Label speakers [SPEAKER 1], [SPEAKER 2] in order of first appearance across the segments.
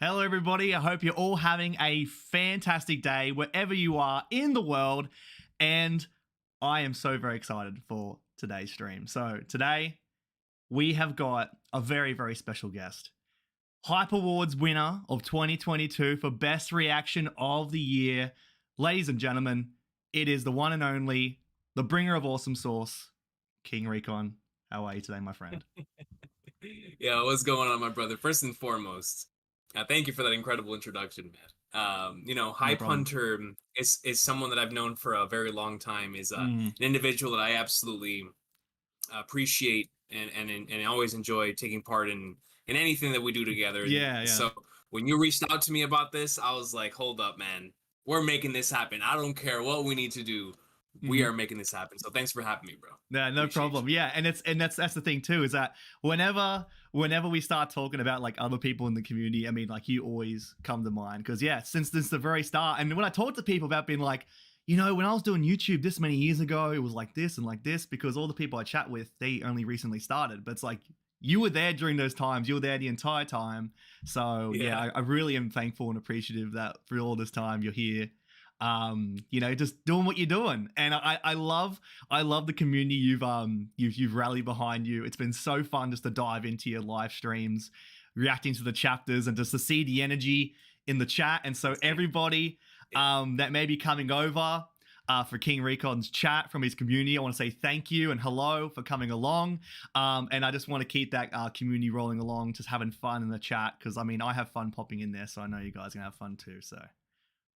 [SPEAKER 1] Hello, everybody. I hope you're all having a fantastic day wherever you are in the world. And I am so very excited for today's stream. So, today we have got a very, very special guest. Hype Awards winner of 2022 for Best Reaction of the Year. Ladies and gentlemen, it is the one and only, the bringer of awesome sauce, King Recon. How are you today, my friend?
[SPEAKER 2] Yeah, what's going on, my brother? First and foremost, thank you for that incredible introduction, man.
[SPEAKER 1] No
[SPEAKER 2] Hype
[SPEAKER 1] problem.
[SPEAKER 2] Hunter is someone that I've known for a very long time. Is an
[SPEAKER 1] Mm.
[SPEAKER 2] individual that I absolutely appreciate and always enjoy taking part in anything that we do together. And
[SPEAKER 1] Yeah, yeah.
[SPEAKER 2] so when you reached out to me about this, I was like, hold up, man. We're making this happen. I don't care what we need to do. We
[SPEAKER 1] Mhm.
[SPEAKER 2] are making this happen. So thanks for having me, bro.
[SPEAKER 1] Yeah, no
[SPEAKER 2] Appreciate
[SPEAKER 1] problem. Yeah, and that's the thing too, is that whenever we start talking about like other people in the community, I mean, like you always come to mind because yeah, since the very start, and when I talk to people about being like, when I was doing YouTube this many years ago, it was like this and like this because all the people I chat with, they only recently started, but it's like you were there during those times, you were there the entire time. So yeah,
[SPEAKER 2] Yeah.
[SPEAKER 1] I really am thankful and appreciative that for all this time you're here just doing what you're doing. And I love the community you've rallied behind you. It's been so fun just to dive into your live streams, reacting to the chapters, and just to see the energy in the chat. And so everybody that may be coming over for King Recon's chat from his community, I want to say thank you and hello for coming along. And I just want to keep that community rolling along, just having fun in the chat, because I mean I have fun popping in there, so I know you guys are gonna have fun too. So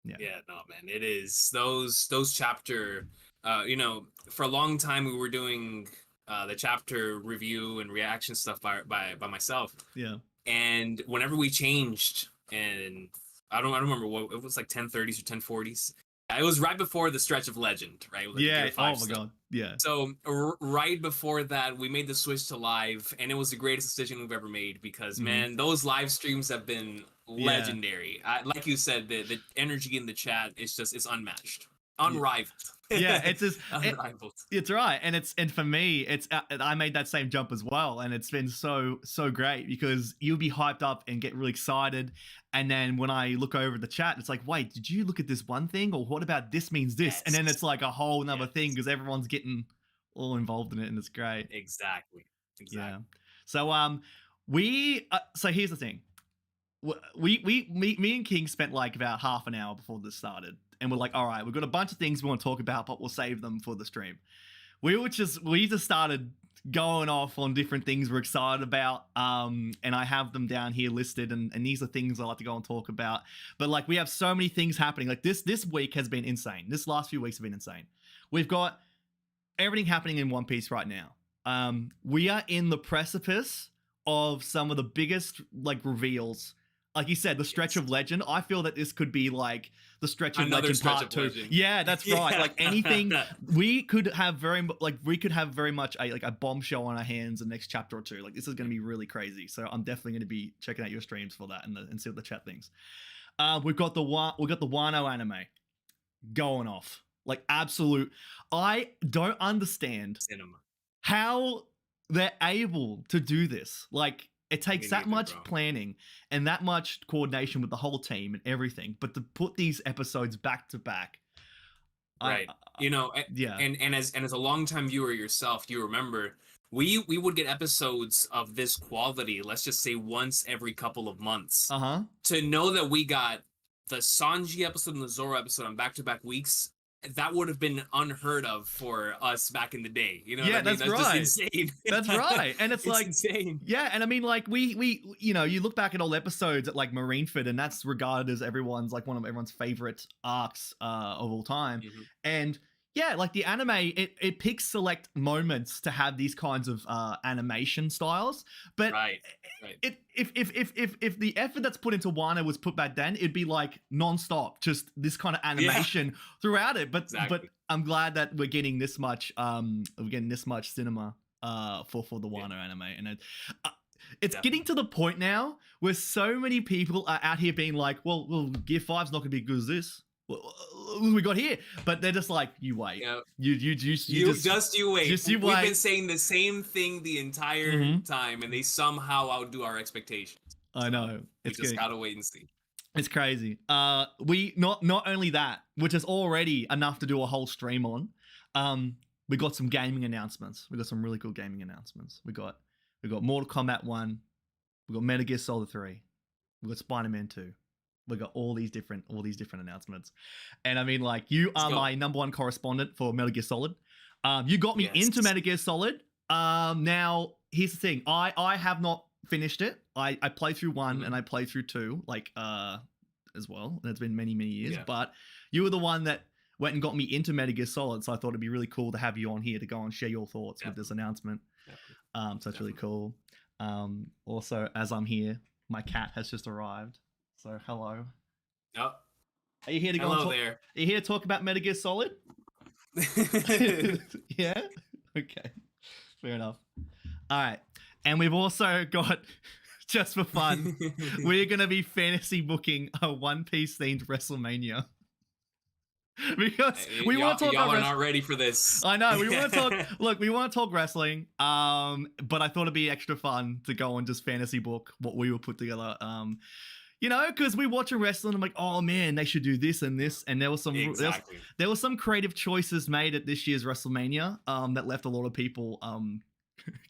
[SPEAKER 1] yeah.
[SPEAKER 2] Yeah, no, man, it is those chapter. For a long time we were doing the chapter review and reaction stuff by myself.
[SPEAKER 1] Yeah.
[SPEAKER 2] And whenever we changed, and I don't remember what it was, like 1030s or 1040s. It was right before the stretch of Legend, right? Like
[SPEAKER 1] Yeah.
[SPEAKER 2] Gear
[SPEAKER 1] Oh
[SPEAKER 2] 5
[SPEAKER 1] my
[SPEAKER 2] stuff.
[SPEAKER 1] god. Yeah.
[SPEAKER 2] So right before that, we made the switch to live, and it was the greatest decision we've ever made because
[SPEAKER 1] Mhm.
[SPEAKER 2] man, those live streams have been
[SPEAKER 1] Yeah.
[SPEAKER 2] legendary. Like you said, the energy in the chat is just it's unmatched,
[SPEAKER 1] Yeah.
[SPEAKER 2] unrivaled.
[SPEAKER 1] Yeah, it's just
[SPEAKER 2] Unrivaled.
[SPEAKER 1] it's right, and for me, it's I made that same jump as well, and it's been so great because you'll be hyped up and get really excited, and then when I look over the chat, it's like, wait, did you look at this one thing, or what about this means this, and then
[SPEAKER 2] Yes.
[SPEAKER 1] it's like a whole nother thing
[SPEAKER 2] Yes.
[SPEAKER 1] because everyone's getting all involved in it, and it's great.
[SPEAKER 2] Exactly.
[SPEAKER 1] Yeah.
[SPEAKER 2] Exactly.
[SPEAKER 1] So so here's the thing. Me and King spent like about half an hour before this started, and we're like, all right, we've got a bunch of things we want to talk about, but we'll save them for the stream. We just started going off on different things we're excited about, and I have them down here listed, and these are things I like to go and talk about. But like, we have so many things happening. Like this week has been insane. This last few weeks have been insane. We've got everything happening in One Piece right now. We are in the precipice of some of the biggest like reveals. Like you said, the stretch of Legend. I feel that this could be like the stretch of
[SPEAKER 2] Another
[SPEAKER 1] Legend
[SPEAKER 2] stretch
[SPEAKER 1] part
[SPEAKER 2] of
[SPEAKER 1] 2.
[SPEAKER 2] Legend.
[SPEAKER 1] Yeah, that's right.
[SPEAKER 2] Yeah.
[SPEAKER 1] Like anything, we could have very much a bombshell on our hands the next chapter or two. Like this is going to be really crazy. So I'm definitely going to be checking out your streams for that and see what the chat thinks. We've got the Wano anime going off. Like absolute. I don't understand
[SPEAKER 2] Cinema.
[SPEAKER 1] how they're able to do this. Like it takes that much
[SPEAKER 2] bro.
[SPEAKER 1] planning and that much coordination with the whole team and everything, but to put these episodes back to back,
[SPEAKER 2] Right.
[SPEAKER 1] Yeah.
[SPEAKER 2] And as a longtime viewer yourself, you remember we would get episodes of this quality, let's just say once every couple of months.
[SPEAKER 1] Uh-huh.
[SPEAKER 2] To know that we got the Sanji episode and the Zoro episode on back-to-back weeks, that would have been unheard of for us back in the day. You know
[SPEAKER 1] Yeah,
[SPEAKER 2] what I mean?
[SPEAKER 1] that's
[SPEAKER 2] That's
[SPEAKER 1] right.
[SPEAKER 2] just insane.
[SPEAKER 1] That's right. And it's like
[SPEAKER 2] insane.
[SPEAKER 1] Yeah, and I mean like we you look back at old episodes at like Marineford, and that's regarded as one of everyone's favorite arcs of all time.
[SPEAKER 2] Mm-hmm.
[SPEAKER 1] And yeah, like the anime, it picks select moments to have these kinds of animation styles. But
[SPEAKER 2] right.
[SPEAKER 1] If the effort that's put into Wano was put back then, it'd be like nonstop, just this kind of animation throughout it. But
[SPEAKER 2] exactly.
[SPEAKER 1] but I'm glad that we're getting this much cinema for the Wano anime, and it's getting to the point now where so many people are out here being like, well, Gear 5's not gonna be as good as this. We got here, but they're just like, you wait.
[SPEAKER 2] Yep.
[SPEAKER 1] You
[SPEAKER 2] wait.
[SPEAKER 1] Just you
[SPEAKER 2] We've
[SPEAKER 1] wait.
[SPEAKER 2] been saying the same thing the entire time, and they somehow outdo our expectations.
[SPEAKER 1] I know,
[SPEAKER 2] We
[SPEAKER 1] It's
[SPEAKER 2] just
[SPEAKER 1] good.
[SPEAKER 2] gotta wait and see.
[SPEAKER 1] It's crazy. We not only that, which is already enough to do a whole stream on. We got some gaming announcements. We got some really cool gaming announcements. We got Mortal Kombat 1. We got Metal Gear Solid 3. We got Spider-Man 2. We got all these different announcements. And I mean, like, you are my number one correspondent for Metal Gear Solid. You got me into Metal Gear Solid. Now here's the thing. I have not finished it. I played through 1 and I played through 2, like as well. And it's been many years. But you were the one that went and got me into Metal Gear Solid, so I thought it'd be really cool to have you on here to go and share your thoughts with this announcement. So that's really cool. Also, as I'm here, my cat has just arrived. So hello.
[SPEAKER 2] Yep.
[SPEAKER 1] Are you here to go?
[SPEAKER 2] Hello there.
[SPEAKER 1] Are you here to talk about Metal Gear Solid? Yeah. Okay. Fair enough. All right. And we've also got, just for fun, we're going to be fantasy booking a One Piece themed WrestleMania. Because we want to talk
[SPEAKER 2] y'all are not ready for this.
[SPEAKER 1] I know. We want to talk. Look, we want to talk wrestling. But I thought it'd be extra fun to go and just fantasy book what we will put together. You know, because we watch a wrestling, I'm like, oh man, they should do this and this. And there was some there was some creative choices made at this year's WrestleMania that left a lot of people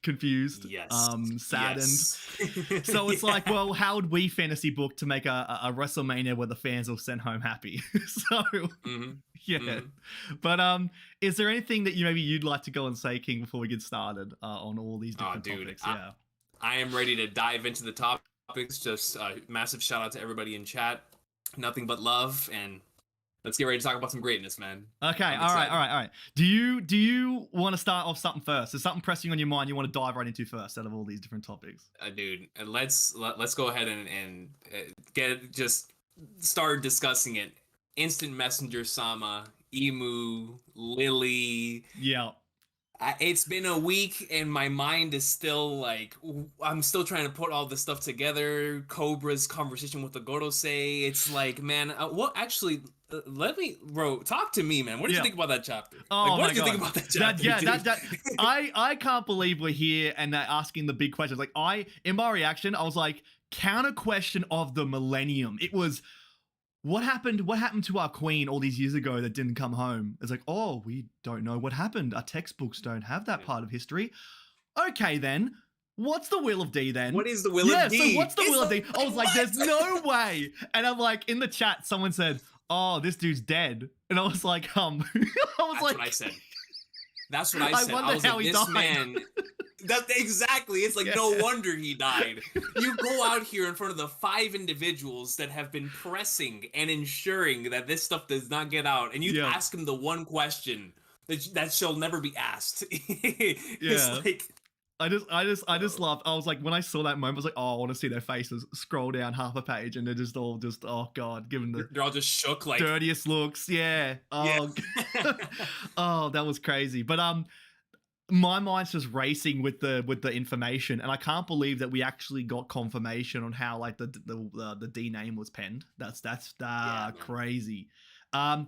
[SPEAKER 1] confused, saddened. So it's like, well, how would we fantasy book to make a WrestleMania where the fans will send home happy? So but is there anything that you'd like to go and say, King, before we get started on all these different topics?
[SPEAKER 2] I am ready to dive into the topics. Just a massive shout out to everybody in chat. Nothing but love, and let's get ready to talk about some greatness, man.
[SPEAKER 1] Okay, all right. Do you want to start off something first? Is something pressing on your mind you want to dive right into first out of all these different topics?
[SPEAKER 2] Dude, let's go ahead and just start discussing it. Instant Messenger Sama, Emu, Lily.
[SPEAKER 1] Yeah.
[SPEAKER 2] It's been a week and my mind is still like, I'm still trying to put all this stuff together. Cobra's conversation with the Gorosei. It's like, man, talk to me, man. What did you think about that chapter?
[SPEAKER 1] Oh,
[SPEAKER 2] what did you think about that chapter?
[SPEAKER 1] I can't believe we're here and they're asking the big questions. Like in my reaction, I was like, counter question of the millennium. It was, what happened to our queen all these years ago that didn't come home? It's like, oh, we don't know what happened. Our textbooks don't have that part of history. Okay, then. What's the Will of D then?
[SPEAKER 2] What is the Will of D?
[SPEAKER 1] Yeah, so what's the Will of D? I was like, there's no way. And I'm like, in the chat, someone said, oh, this dude's dead. And I was like,
[SPEAKER 2] That's what I said. That's what I said.
[SPEAKER 1] I wonder how he died.
[SPEAKER 2] Man... exactly. It's like, no wonder he died. You go out here in front of the 5 individuals that have been pressing and ensuring that this stuff does not get out, and you ask him the one question that shall never be asked. It's like,
[SPEAKER 1] I just laughed. I was like, when I saw that moment, I was like, oh, I want to see their faces. Scroll down half a page, and they're just all oh god, giving
[SPEAKER 2] they're all just shook, like
[SPEAKER 1] dirtiest looks. Yeah. Oh, oh, that was crazy. But my mind's just racing with the information, and I can't believe that we actually got confirmation on how like the D name was penned. That's crazy.
[SPEAKER 2] Matter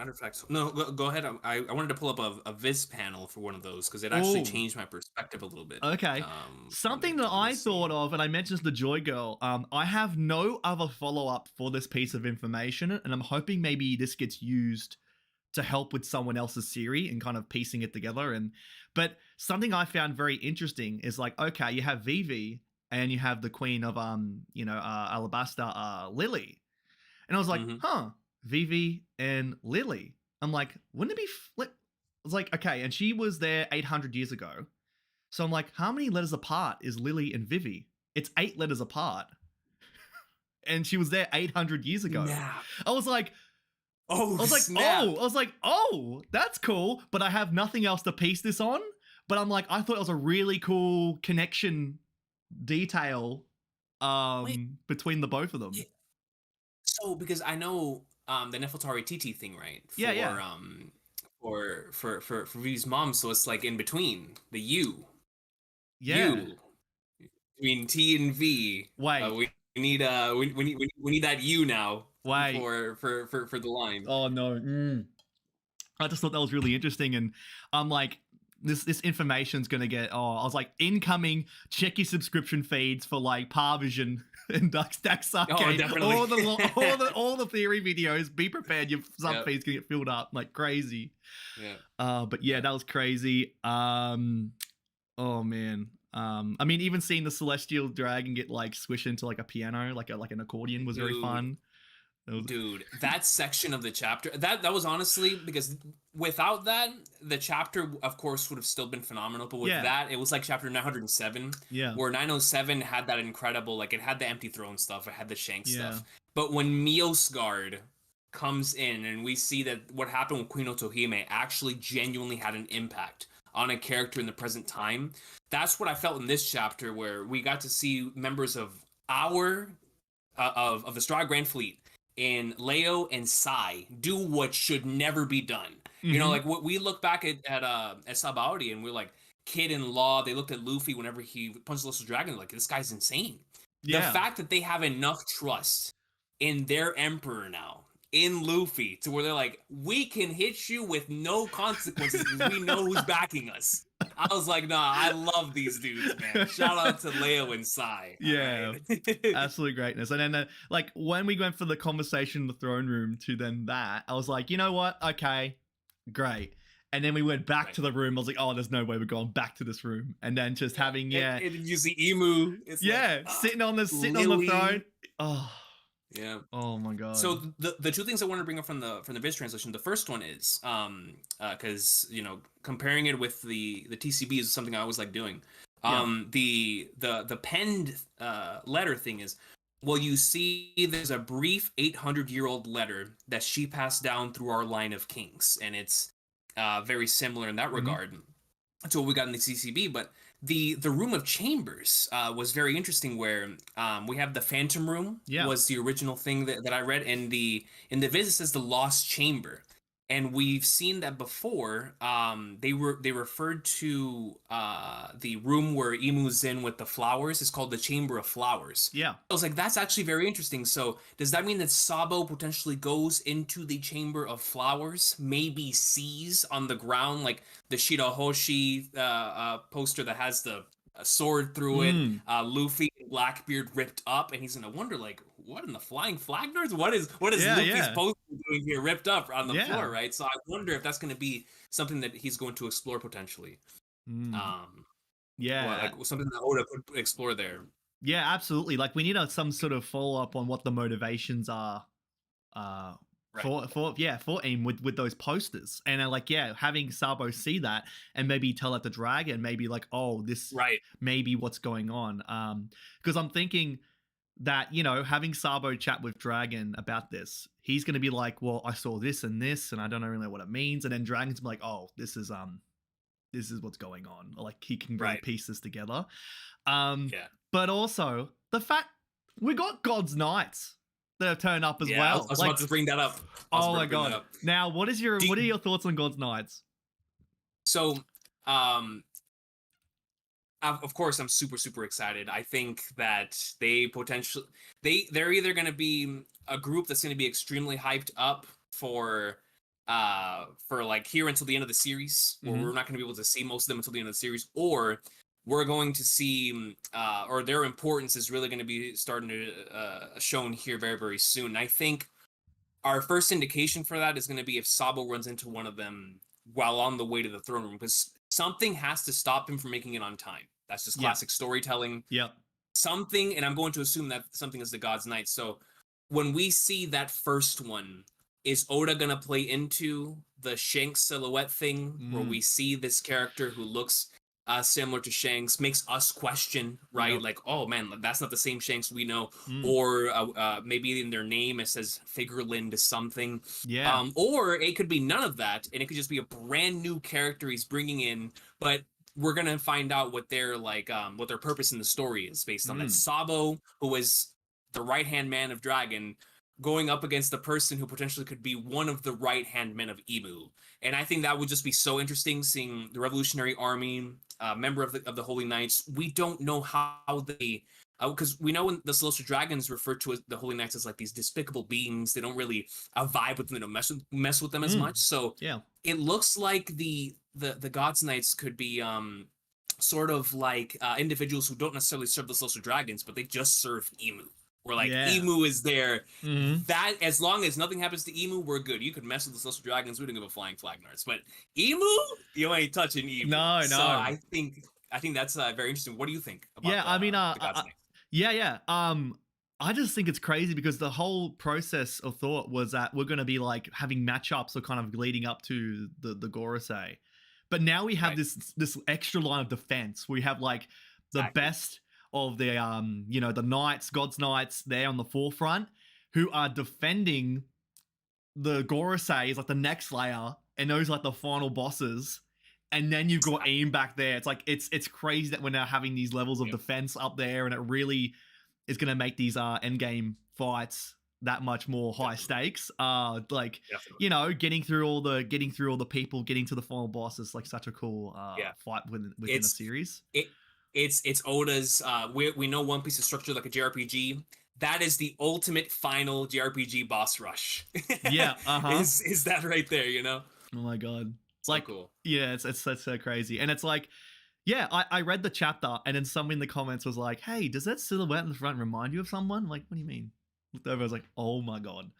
[SPEAKER 2] of fact, no, go ahead. I wanted to pull up a Viz panel for one of those because it actually changed my perspective a little bit.
[SPEAKER 1] Okay, something that I thought of, and I mentioned the Joy Girl. I have no other follow up for this piece of information, and I'm hoping maybe this gets used to help with someone else's series and kind of piecing it together. But something I found very interesting is like, okay, you have Vivi and you have the queen of Alabasta, Lily. And I was like, Vivi and Lily. I'm like, wouldn't it be flip? I was like, okay, and she was there 800 years ago. So I'm like, how many letters apart is Lily and Vivi? It's 8 letters apart. And she was there 800 years ago.
[SPEAKER 2] Nah.
[SPEAKER 1] I was like, that's cool, but I have nothing else to piece this on. But I'm like, I thought it was a really cool connection detail between the both of them.
[SPEAKER 2] Yeah. So, because I know the HypeHunterYT thing, right? For V's mom, so it's like in between the U.
[SPEAKER 1] Yeah.
[SPEAKER 2] U. Between T and V.
[SPEAKER 1] Wait.
[SPEAKER 2] We need that U now.
[SPEAKER 1] Why?
[SPEAKER 2] For the line.
[SPEAKER 1] Oh no. I just thought that was really interesting, and I'm like, this information's gonna get. Oh, I was like, incoming. Check your subscription feeds for like Parvision and Dax Arcade.
[SPEAKER 2] Definitely.
[SPEAKER 1] all the theory videos. Be prepared. Your sub feeds gonna get filled up like crazy.
[SPEAKER 2] Yeah.
[SPEAKER 1] But yeah, that was crazy. Oh man. I mean, even seeing the celestial dragon get like squished into like a piano, like an accordion, was very fun.
[SPEAKER 2] Dude, that section of the chapter, that was honestly, because without that, the chapter, of course, would have still been phenomenal. But with that, it was like chapter 907, where 907 had that incredible, like, it had the empty throne stuff, it had the Shank stuff. But when Miosgard comes in and we see that what happened with Queen Otohime actually genuinely had an impact on a character in the present time, that's what I felt in this chapter, where we got to see members of our of the Strahd Grand Fleet in Leo and Sai do what should never be done. You know, like we look back at Sabaody and we're like, Kid and Law, they looked at Luffy whenever he punched the Celestial Dragon, like, this guy's insane. The fact that they have enough trust in their emperor now, in Luffy, to where they're like, we can hit you with no consequences because we know who's backing us. I was like, nah, I love these dudes, man. Shout out to Leo and Sai.
[SPEAKER 1] Yeah, absolute greatness. And then, like, when we went for the conversation in the throne room to then that, I was like, you know what? Okay, great. And then we went back to the room. I was like, oh, there's no way we're going back to this room. And then just having,
[SPEAKER 2] and you see Emu. It's like,
[SPEAKER 1] sitting on the throne. Oh.
[SPEAKER 2] Yeah.
[SPEAKER 1] Oh my god.
[SPEAKER 2] So the two things I want to bring up from the Viz translation, the first one is because comparing it with the TCB is something I always like doing. The penned letter thing is, well, you see, there's a brief 800-year-old letter that she passed down through our line of kings, and it's very similar in that regard to what we got in the CCB, but. The Room of Chambers was very interesting, where we have the Phantom Room was the original thing that I read, and in the Viz it says the Lost Chamber, and we've seen that before. They referred to the room where Emu's in with the flowers. It's called the Chamber of Flowers. Yeah, I was like, that's actually very interesting. So does that mean that Sabo potentially goes into the Chamber of Flowers, maybe sees on the ground like the Shirahoshi poster that has the sword through it, Luffy and Blackbeard ripped up, and he's gonna wonder, like, what in the flying flag nerds? What is Luffy's poster doing here, ripped up on the floor, right? So I wonder if that's gonna be something that he's going to explore potentially. Or like something that Oda could explore there.
[SPEAKER 1] Yeah, absolutely. Like, we need some sort of follow up on what the motivations are. For aim with those posters, and having Sabo see that and maybe tell it to Dragon, maybe like, oh, this maybe what's going on, because I'm thinking that having Sabo chat with Dragon about this, he's gonna be like, well, I saw this and this and I don't really know what it means, and then Dragon's gonna be like, oh, this is what's going on, or like he can really piece this together. But also the fact we got God's Knights that have turned up as well.
[SPEAKER 2] I was about to bring that up.
[SPEAKER 1] Oh my god! Now, what are your thoughts on God's Knights?
[SPEAKER 2] So, of course, I'm super excited. I think that they're either going to be a group that's going to be extremely hyped up for like here until the end of the series, where we're not going to be able to see most of them until the end of the series, or we're going to see, or their importance is really going to be starting to shown here very, very soon. And I think our first indication for that is going to be if Sabo runs into one of them while on the way to the throne room, because something has to stop him from making it on time. That's just classic storytelling. Something, and I'm going to assume that something is the God's Knight. So when we see that first one, is Oda going to play into the Shanks silhouette thing, where we see this character who looks similar to Shanks, makes us question, right? Like, oh man, that's not the same Shanks we know. Or maybe in their name it says Figureland something. Or it could be none of that, and it could just be a brand new character he's bringing in, but we're gonna find out what their what their purpose in the story is based on that. Sabo, who is the right-hand man of Dragon, going up against the person who potentially could be one of the right-hand men of Emu. And I think that would just be so interesting, seeing the Revolutionary Army, member of the Holy Knights. We don't know how they, because we know when the Celestial Dragons refer to the Holy Knights as like these despicable beings. They don't really vibe with them, they don't mess with them as much. So it looks like the the Gods Knights could be sort of like individuals who don't necessarily serve the social dragons, but they just serve Emu. We're like,
[SPEAKER 1] Yeah.
[SPEAKER 2] Emu is there.
[SPEAKER 1] Mhm.
[SPEAKER 2] That, as long as nothing happens to Emu, we're good. You could mess with the social dragons, we don't give a flying flag, Nards. But Emu, you ain't touching Emu.
[SPEAKER 1] No,
[SPEAKER 2] So
[SPEAKER 1] no.
[SPEAKER 2] I think that's very interesting. What do you think about
[SPEAKER 1] Yeah, I mean,
[SPEAKER 2] the Gods Knights?
[SPEAKER 1] yeah. I just think it's crazy because the whole process of thought was that we're going to be like having matchups or kind of leading up to the Gorosei. But now we have this extra line of defense. We have like the best of the the knights, God's Knights there on the forefront, who are defending the Gorosei is like the next layer, and those are like the final bosses. And then you've got Aim back there. It's like it's crazy that we're now having these levels of defense up there, and it really is going to make these endgame fights that much more high stakes. Getting through all the people, getting to the final boss is like such a cool fight within the series.
[SPEAKER 2] It's Oda's. We know One Piece is structured like a JRPG. That is the ultimate final JRPG boss rush.
[SPEAKER 1] Yeah,
[SPEAKER 2] is that right there? You know?
[SPEAKER 1] Oh my god,
[SPEAKER 2] so cool.
[SPEAKER 1] Yeah, it's so crazy, and it's like, yeah, I read the chapter, and then someone in the comments was like, "Hey, does that silhouette in the front remind you of someone?" I'm like, what do you mean? Looked over, I was like, "Oh my god."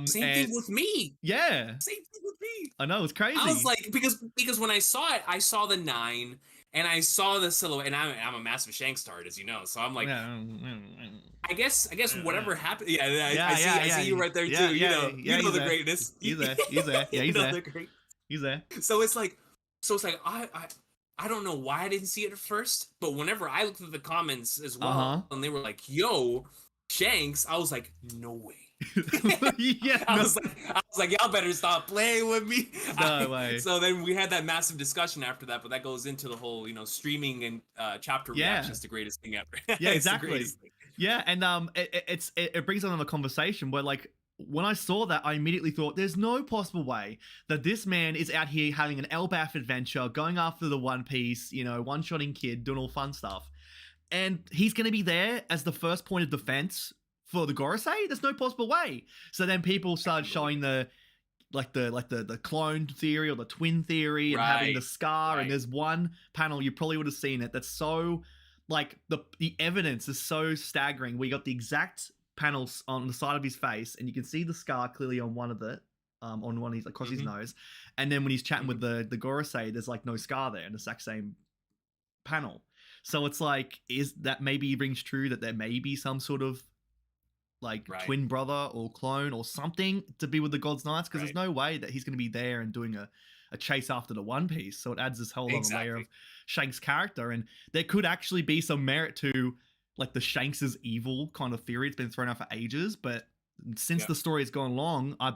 [SPEAKER 2] Same thing with me.
[SPEAKER 1] Yeah,
[SPEAKER 2] same thing with me.
[SPEAKER 1] I know, it's crazy.
[SPEAKER 2] I was like, because when I saw it, I saw the 9. And I saw the silhouette, and I'm a massive Shanks tard, as you know. So I'm like, I guess whatever happened. I see you right there too. You know the greatness.
[SPEAKER 1] He's there. Yeah, he's there. He's there.
[SPEAKER 2] So it's like I don't know why I didn't see it at first, but whenever I looked at the comments as well, and they were like, "Yo, Shanks," I was like, "No way." I was like, y'all better stop playing with me.
[SPEAKER 1] No way.
[SPEAKER 2] So then we had that massive discussion after that, but that goes into the whole, streaming and chapter reactions, the greatest thing ever.
[SPEAKER 1] Yeah, exactly. Yeah, and it brings on a conversation where, like, when I saw that, I immediately thought, there's no possible way that this man is out here having an Elbaf adventure, going after the One Piece, one-shotting kid, doing all fun stuff, and he's going to be there as the first point of defense for the Gorosei. There's no possible way. So then people started showing the clone theory or the twin theory and having the scar. And there's one panel, you probably would have seen it, that's so, like, the evidence is so staggering. We got the exact panels on the side of his face, and you can see the scar clearly on one of the on one of his, across his nose. And then when he's chatting with the Gorosei, there's like no scar there in the exact same panel. So it's like, is that maybe rings true that there may be some sort of like twin brother or clone or something to be with the God's Knights, because there's no way that he's going to be there and doing a chase after the One Piece. So it adds this whole other layer of Shanks' character, and there could actually be some merit to like the Shanks' evil kind of theory. It's been thrown out for ages, but since the story has gone along, I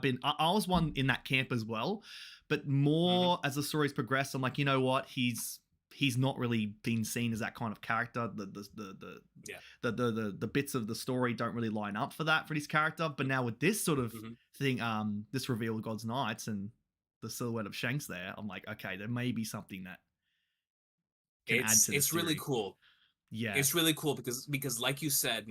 [SPEAKER 1] was one in that camp as well, but more as the story's progressed, I'm like, you know what, he's not really been seen as that kind of character. The bits of the story don't really line up for his character. But now with this sort of thing, this reveal of God's Knights and the silhouette of Shanks there, I'm like, okay, there may be something that can add to this.
[SPEAKER 2] It's really cool.
[SPEAKER 1] Yeah,
[SPEAKER 2] it's really cool because like you said,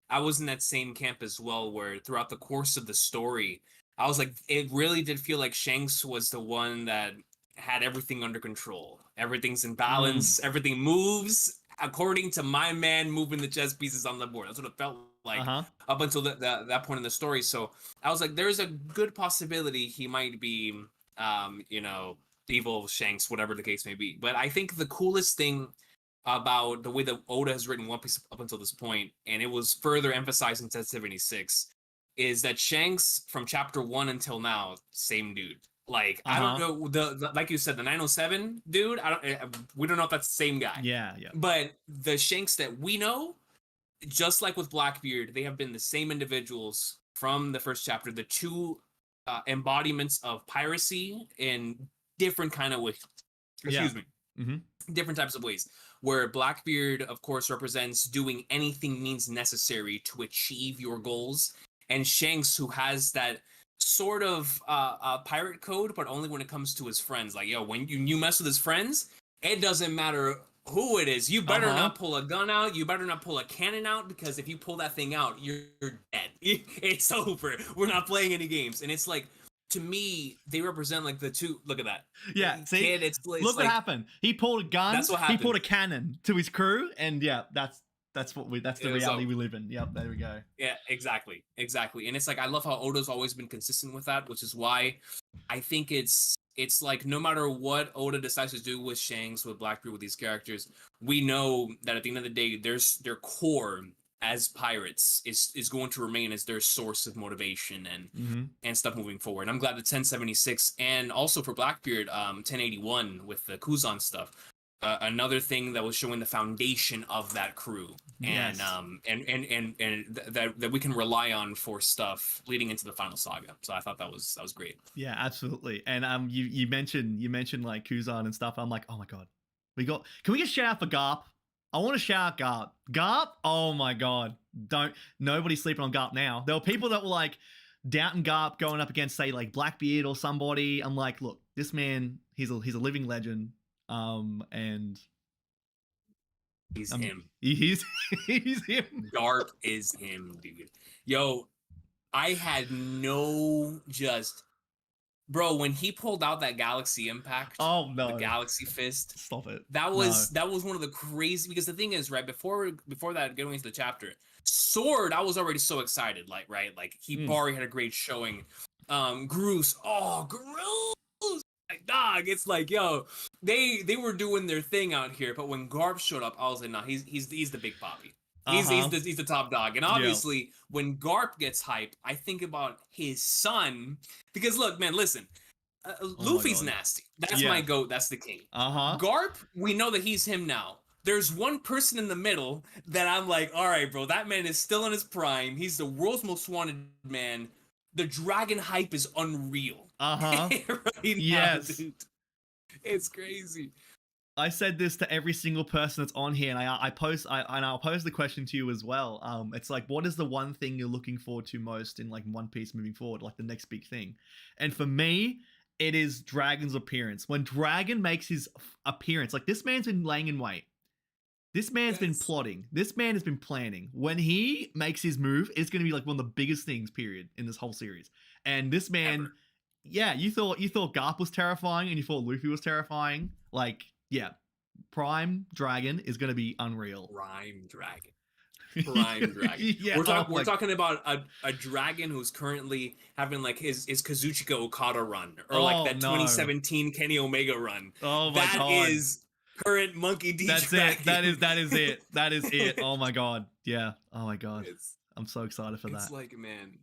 [SPEAKER 2] I was in that same camp as well, where throughout the course of the story, I was like, it really did feel like Shanks was the one that had everything under control. Everything's in balance. Everything moves according to my man moving the chess pieces on the board. That's what it felt like up until that point in the story. So I was like, there's a good possibility he might be, evil Shanks, whatever the case may be. But I think the coolest thing about the way that Oda has written One Piece up until this point, and it was further emphasized in 1076, is that Shanks from chapter 1 until now, same dude. Like, I don't know, the like you said, the 907 dude, we don't know if that's the same guy.
[SPEAKER 1] Yeah.
[SPEAKER 2] But the Shanks that we know, just like with Blackbeard, they have been the same individuals from the first chapter, the two embodiments of piracy in different kind of ways. Excuse me. Different types of ways. Where Blackbeard, of course, represents doing anything means necessary to achieve your goals. And Shanks, who has that sort of pirate code, but only when it comes to his friends. Like, yo, when you mess with his friends, it doesn't matter who it is. You better not pull a gun out. You better not pull a cannon out, because if you pull that thing out, you're dead. It's over. We're not playing any games. And it's like, to me, they represent like the two. Look at that.
[SPEAKER 1] Yeah, see,
[SPEAKER 2] Kid, it's
[SPEAKER 1] look
[SPEAKER 2] like
[SPEAKER 1] what happened. He pulled a gun.
[SPEAKER 2] that's what
[SPEAKER 1] He
[SPEAKER 2] happened.
[SPEAKER 1] pulled a cannon to his crew, and yeah, that's the reality
[SPEAKER 2] So
[SPEAKER 1] we live in. Yep, there we go.
[SPEAKER 2] yeah, exactly. And it's like I love how Oda's always been consistent with that, which is why I think it's like no matter what Oda decides to do with Shanks, with Blackbeard, with these characters, we know that at the end of the day, their core as pirates is going to remain as their source of motivation and stuff moving forward. And I'm glad that 1076 and also for Blackbeard, 1081 with the Kuzan stuff. Another thing that was showing the foundation of that crew, and
[SPEAKER 1] Yes.
[SPEAKER 2] That we can rely on for stuff leading into the final saga. So I thought that was great.
[SPEAKER 1] Yeah, absolutely. And you mentioned like Kuzan and stuff. I'm like, oh my god, can we get shout out for Garp? I want to shout out Garp. Garp, oh my god, nobody's sleeping on Garp now. There were people that were like doubting Garp going up against say like Blackbeard or somebody. I'm like, look, this man, he's a living legend. And
[SPEAKER 2] he's him.
[SPEAKER 1] He's him.
[SPEAKER 2] Garp is him, dude. Yo, I had no bro, when he pulled out that Galaxy Impact,
[SPEAKER 1] oh no,
[SPEAKER 2] the Galaxy Fist,
[SPEAKER 1] stop it.
[SPEAKER 2] That was one of the crazy, because the thing is, right before that, getting into the chapter, Sword, I was already so excited, like Hibari had a great showing. Groose, like, dog, it's like, yo, they were doing their thing out here, but when Garp showed up, I was like, nah, he's the big papi. He's the top dog. And obviously, when Garp gets hype, I think about his son, because look, man, listen, Luffy's nasty. That's my goat. That's the king. Garp, we know that he's him now. There's one person in the middle that I'm like, all right, bro, that man is still in his prime. He's the world's most wanted man. The dragon hype is unreal. Right now, dude. It's crazy.
[SPEAKER 1] I said this to every single person that's on here, and I'll pose the question to you as well. It's like, what is the one thing you're looking forward to most in like One Piece moving forward, like the next big thing? And for me, it is Dragon's appearance. When Dragon makes his appearance, like this man's been laying in wait. This man's been plotting. This man has been planning. When he makes his move, it's going to be like one of the biggest things, period, in this whole series. And this man, yeah, you thought Garp was terrifying, and you thought Luffy was terrifying. Like, yeah, Prime Dragon is going to be unreal.
[SPEAKER 2] Prime Dragon. Yeah, we're talking about a dragon who's currently having like his Kazuchika Okada run, or like that 2017 Kenny Omega run.
[SPEAKER 1] Oh my god, that is
[SPEAKER 2] current Monkey D.
[SPEAKER 1] That's
[SPEAKER 2] dragon.
[SPEAKER 1] it. That is it. That is it. Oh my god. Yeah. Oh my god. I'm so excited for that.
[SPEAKER 2] It's like, man.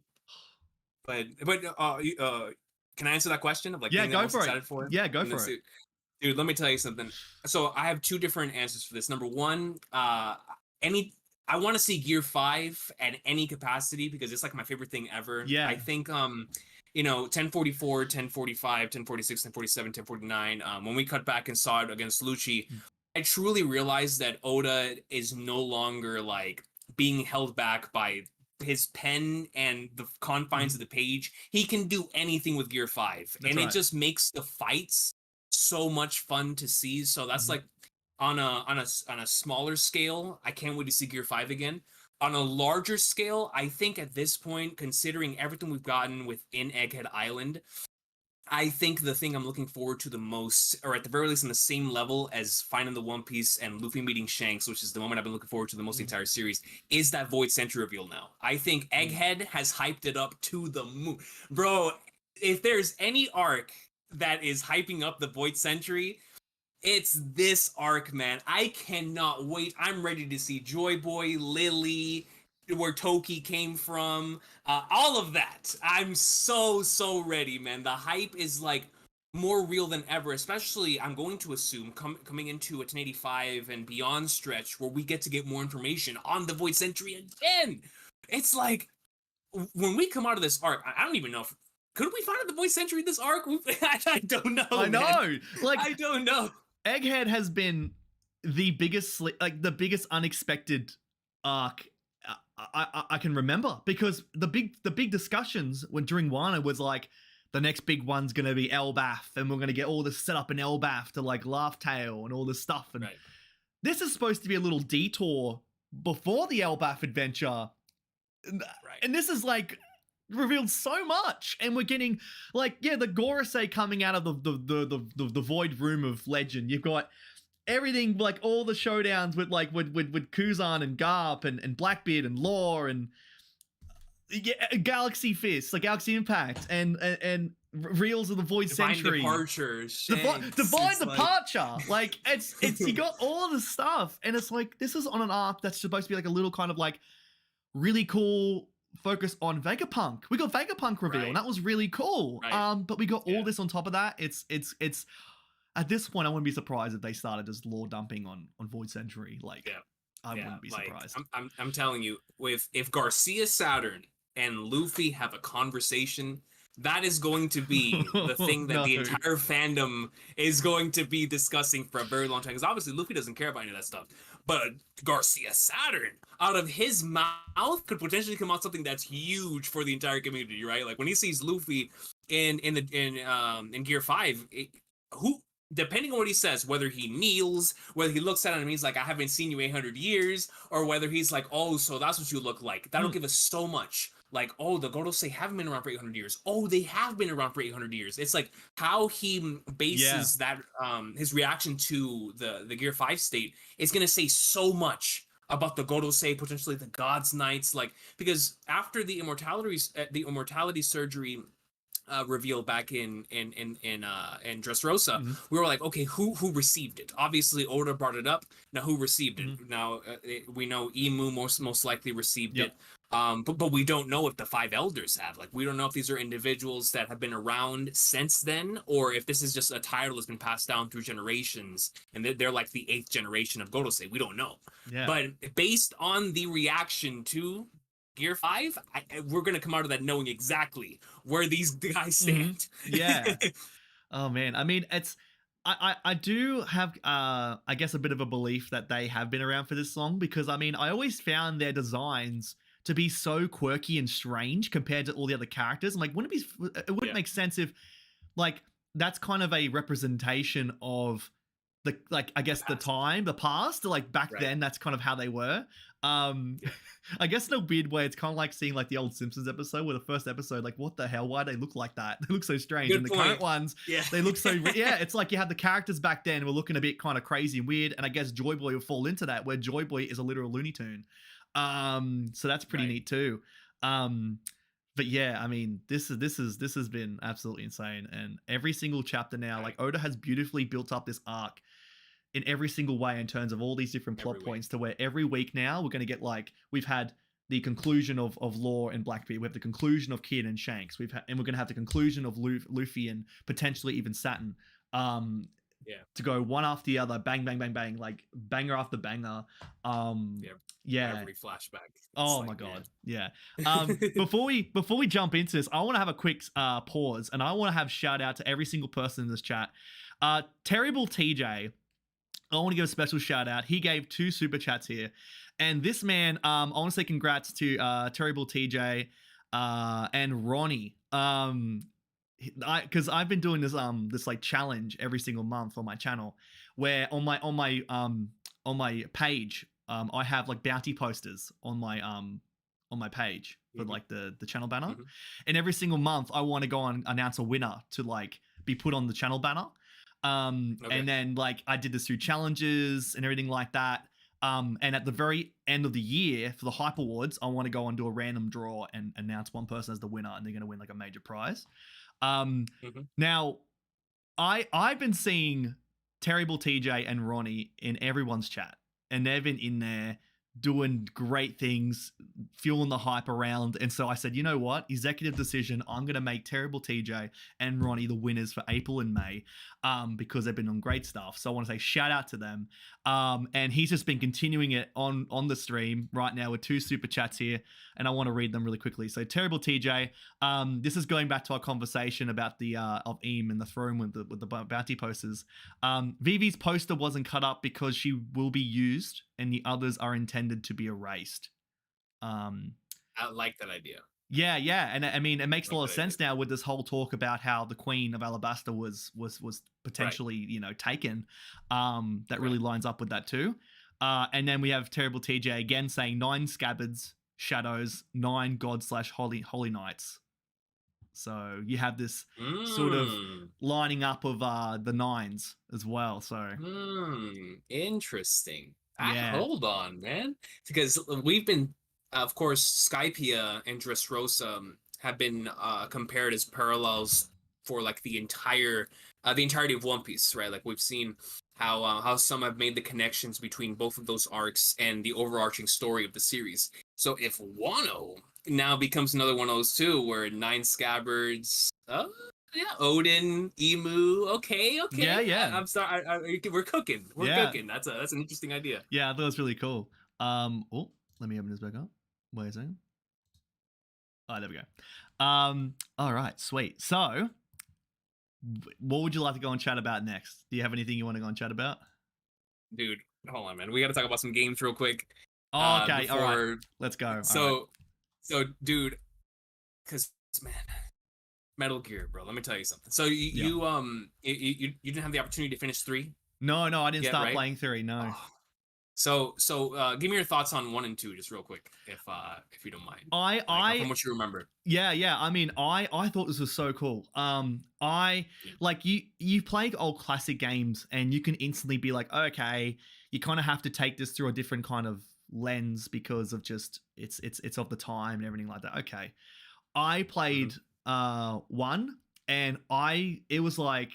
[SPEAKER 2] But can I answer that question of like,
[SPEAKER 1] yeah, go for it. Yeah, go for it.
[SPEAKER 2] Dude, let me tell you something. So I have two different answers for this. Number one, I want to see Gear 5 at any capacity, because it's like my favorite thing ever.
[SPEAKER 1] Yeah.
[SPEAKER 2] I think 1044, 1045, 1046, 1047, 1049, when we cut back and saw it against Lucci, I truly realized that Oda is no longer like being held back by his pen and the confines of the page. He can do anything with Gear 5. That's it just makes the fights so much fun to see. So that's like on a smaller scale, I can't wait to see Gear 5 again. On a larger scale, I think at this point, considering everything we've gotten within Egghead Island, I think the thing I'm looking forward to the most, or at the very least on the same level as finding the One Piece and Luffy meeting Shanks, which is the moment I've been looking forward to the most entire series, is that Void Sentry reveal now. I think Egghead has hyped it up to the moon. Bro, if there's any arc that is hyping up the Void Sentry, it's this arc, man. I cannot wait. I'm ready to see Joy Boy, Lily, where Toki came from, all of that. I'm so ready, man. The hype is like more real than ever, especially I'm going to assume coming into a 1085 and beyond stretch where we get to get more information on the Void Sentry again. It's like, when we come out of this arc, I don't even know if, could we find out the Void Sentry this arc? I don't know.
[SPEAKER 1] I know.
[SPEAKER 2] Man.
[SPEAKER 1] Like,
[SPEAKER 2] I don't know.
[SPEAKER 1] Egghead has been the biggest unexpected arc I can remember, because the big discussions during Wano was like, the next big one's gonna be Elbaf, and we're gonna get all this set up in Elbaf to like Laugh Tale and all this stuff, and this is supposed to be a little detour before the Elbaf adventure, and this is like revealed so much, and we're getting like, yeah, the Gorosei coming out of the void room of legend. You've got everything, like all the showdowns with like with Kuzan and Garp and Blackbeard and Law and Galaxy Fist, like Galaxy Impact and reels of the Void
[SPEAKER 2] Divine
[SPEAKER 1] Century,
[SPEAKER 2] Departure,
[SPEAKER 1] Divine Departure. Like it's you got all of this stuff, and it's like this is on an arc that's supposed to be like a little kind of like really cool focus on Vegapunk. We got Vegapunk reveal, and that was really cool. But we got all this on top of that. It's at this point, I wouldn't be surprised if they started just lore dumping on Void Century. Like, I wouldn't be surprised.
[SPEAKER 2] I'm telling you, if Garcia Saturn and Luffy have a conversation, that is going to be the thing that the entire fandom is going to be discussing for a very long time. Because obviously Luffy doesn't care about any of that stuff. But Garcia Saturn, out of his mouth, could potentially come out something that's huge for the entire community, right? Like when he sees Luffy in Gear 5, depending on what he says, whether he kneels, whether he looks at him and he's like, I haven't seen you 800 years, or whether he's like, oh, so that's what you look like. That'll give us so much. Like, oh, the Gorosei haven't been around for 800 years. Oh, they have been around for 800 years. It's like how he bases that, his reaction to the Gear 5 state is going to say so much about the Gorosei, potentially the God's Knights, like, because after the immortality surgery reveal back in Dressrosa, we were like, okay, who received it? Obviously, Oda brought it up. Now, who received it? Now, we know Imu most likely received it. But we don't know if the 5 elders have. Like, we don't know if these are individuals that have been around since then, or if this is just a title that's been passed down through generations, and they're like the 8th generation of Gorosei. We don't know. But based on the reaction to Gear 5, we're going to come out of that knowing exactly where these guys stand.
[SPEAKER 1] Oh, man. I mean, it's... I do have, I guess, a bit of a belief that they have been around for this long, because, I mean, I always found their designs to be so quirky and strange compared to all the other characters. I'm like, it wouldn't make sense if, like, that's kind of a representation of the, like, I guess the past, like back then, that's kind of how they were. I guess in a weird way, it's kind of like seeing like the old Simpsons episode where the first episode, like, what the hell? Why do they look like that? They look so strange. And the current ones, they look so, it's like you have the characters back then were looking a bit kind of crazy and weird. And I guess Joy Boy will fall into that, where Joy Boy is a literal Looney Tune. So that's pretty neat too. But yeah, I mean, this has been absolutely insane. And every single chapter now, like Oda has beautifully built up this arc in every single way in terms of all these different plot points, to where every week now we're going to get, like, we've had the conclusion of Law and Blackbeard, we have the conclusion of Kid and Shanks, and we're going to have the conclusion of Luffy and potentially even Saturn, to go one after the other, bang, bang, bang, bang, like banger after banger.
[SPEAKER 2] Every flashback.
[SPEAKER 1] Oh my god. Before we jump into this, I want to have a quick pause, and I want to have shout out to every single person in this chat. Terrible TJ, I want to give a special shout out. He gave 2 super chats here, and this man, I want to say congrats to Terrible TJ and Ronnie, because I've been doing this like challenge every single month on my channel, where on my page, I have like bounty posters on my page for like the channel banner, and every single month I want to go and announce a winner to like be put on the channel banner. And then like I did this through challenges and everything like that. And at the very end of the year for the Hype Awards, I want to go and do a random draw and announce one person as the winner, and they're going to win like a major prize. Now I've been seeing Terrible TJ and Ronnie in everyone's chat, and they've been in there doing great things, fueling the hype around. And so I said, you know what? Executive decision. I'm going to make Terrible TJ and Ronnie the winners for April and May, because they've been on great stuff. So I want to say shout out to them. And he's just been continuing it on the stream right now with 2 super chats here, and I want to read them really quickly. So Terrible TJ, this is going back to our conversation about the of Eam and the throne with the bounty posters. Vivi's poster wasn't cut up because she will be used, and the others are intended to be erased.
[SPEAKER 2] I like that idea.
[SPEAKER 1] Yeah, and I mean, it makes a lot of sense now with this whole talk about how the Queen of Alabasta was potentially taken. That really lines up with that too. And then we have Terrible TJ again saying 9 scabbards shadows, 9 god slash holy knights. So you have this sort of lining up of the 9s as well. So
[SPEAKER 2] interesting.
[SPEAKER 1] yeah,
[SPEAKER 2] Hold on, man, because we've been, of course, Skypia and Dressrosa have been compared as parallels for like the entirety of One Piece, right? Like we've seen how some have made the connections between both of those arcs and the overarching story of the series. So if Wano now becomes another one of those too, where 9 scabbards, yeah, Odin, Emu, okay,
[SPEAKER 1] yeah.
[SPEAKER 2] I'm sorry, we're cooking, cooking. That's an interesting idea.
[SPEAKER 1] Yeah, I thought it was really cool. Oh, let me open this back up. Wait a second. Oh, there we go. All right, sweet. So, what would you like to go and chat about next? Do you have anything you want to go and chat about?
[SPEAKER 2] Dude, hold on, man. We got to talk about some games real quick.
[SPEAKER 1] Oh, okay, all right. Let's go.
[SPEAKER 2] So, dude, because man, Metal Gear, bro. Let me tell you something. So you didn't have the opportunity to finish 3?
[SPEAKER 1] No, I didn't start playing 3. No.
[SPEAKER 2] Oh. So give me your thoughts on 1 and 2, just real quick, if you don't mind. From what you remember.
[SPEAKER 1] Yeah. I mean, I thought this was so cool. Like you play old classic games, and you can instantly be like, okay, you kind of have to take this through a different kind of lens because of just it's of the time and everything like that. Okay, I played 1, and it was like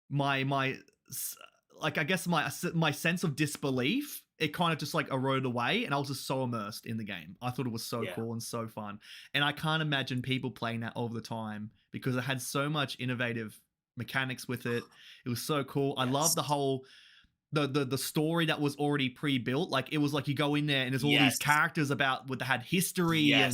[SPEAKER 1] my like I guess my sense of disbelief, it kind of just like eroded away, and I was just so immersed in the game. I thought it was so cool and so fun, and I can't imagine people playing that all the time because it had so much innovative mechanics with it. It was so cool. I love the whole the story that was already pre-built. Like it was like you go in there and there's all these characters about that had history and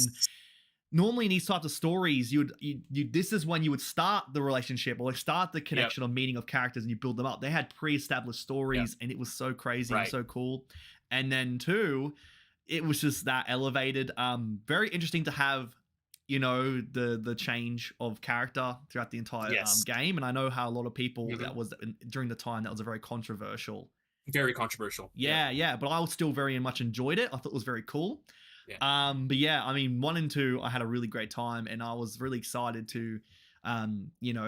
[SPEAKER 1] normally in these types of stories, you this is when you would start the relationship or like start the connection or meaning of characters, and you build them up. They had pre-established stories, and it was so crazy and so cool. And then 2, it was just that elevated. Very interesting to have, the change of character throughout the entire game. And I know how a lot of people that was during the time that was a very controversial.
[SPEAKER 2] Very controversial.
[SPEAKER 1] Yeah. But I still very much enjoyed it. I thought it was very cool. But yeah, I mean, 1 and 2, I had a really great time, and I was really excited to,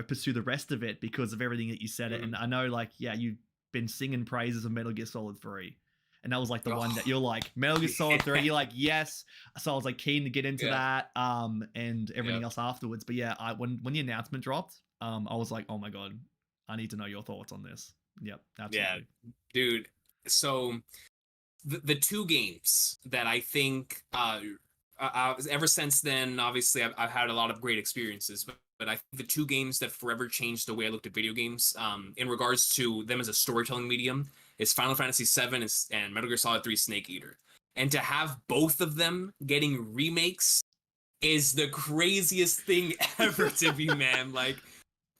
[SPEAKER 1] pursue the rest of it because of everything that you said it. And I know, like, you've been singing praises of Metal Gear Solid 3, and that was like the one that you're like, Metal Gear Solid 3, you're like, yes. So I was like keen to get into that, and everything else afterwards. But yeah, when the announcement dropped, I was like, oh my god, I need to know your thoughts on this. Yep, absolutely.
[SPEAKER 2] Yeah, dude. So the 2 games that I think ever since then, obviously I've had a lot of great experiences, but I think the 2 games that forever changed the way I looked at video games in regards to them as a storytelling medium is Final Fantasy VII and Metal Gear Solid 3 Snake Eater. And to have both of them getting remakes is the craziest thing ever to me, man. Like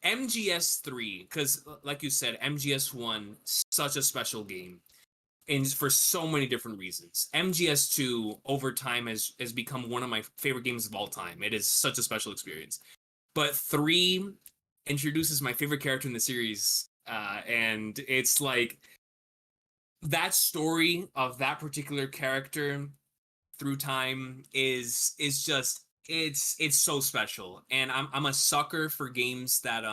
[SPEAKER 2] MGS3, because like you said, MGS1, such a special game. And for so many different reasons. MGS2 over time has become one of my favorite games of all time. It is such a special experience. But 3 introduces my favorite character in the series, and it's like that story of that particular character through time is just it's so special. And I'm a sucker for games that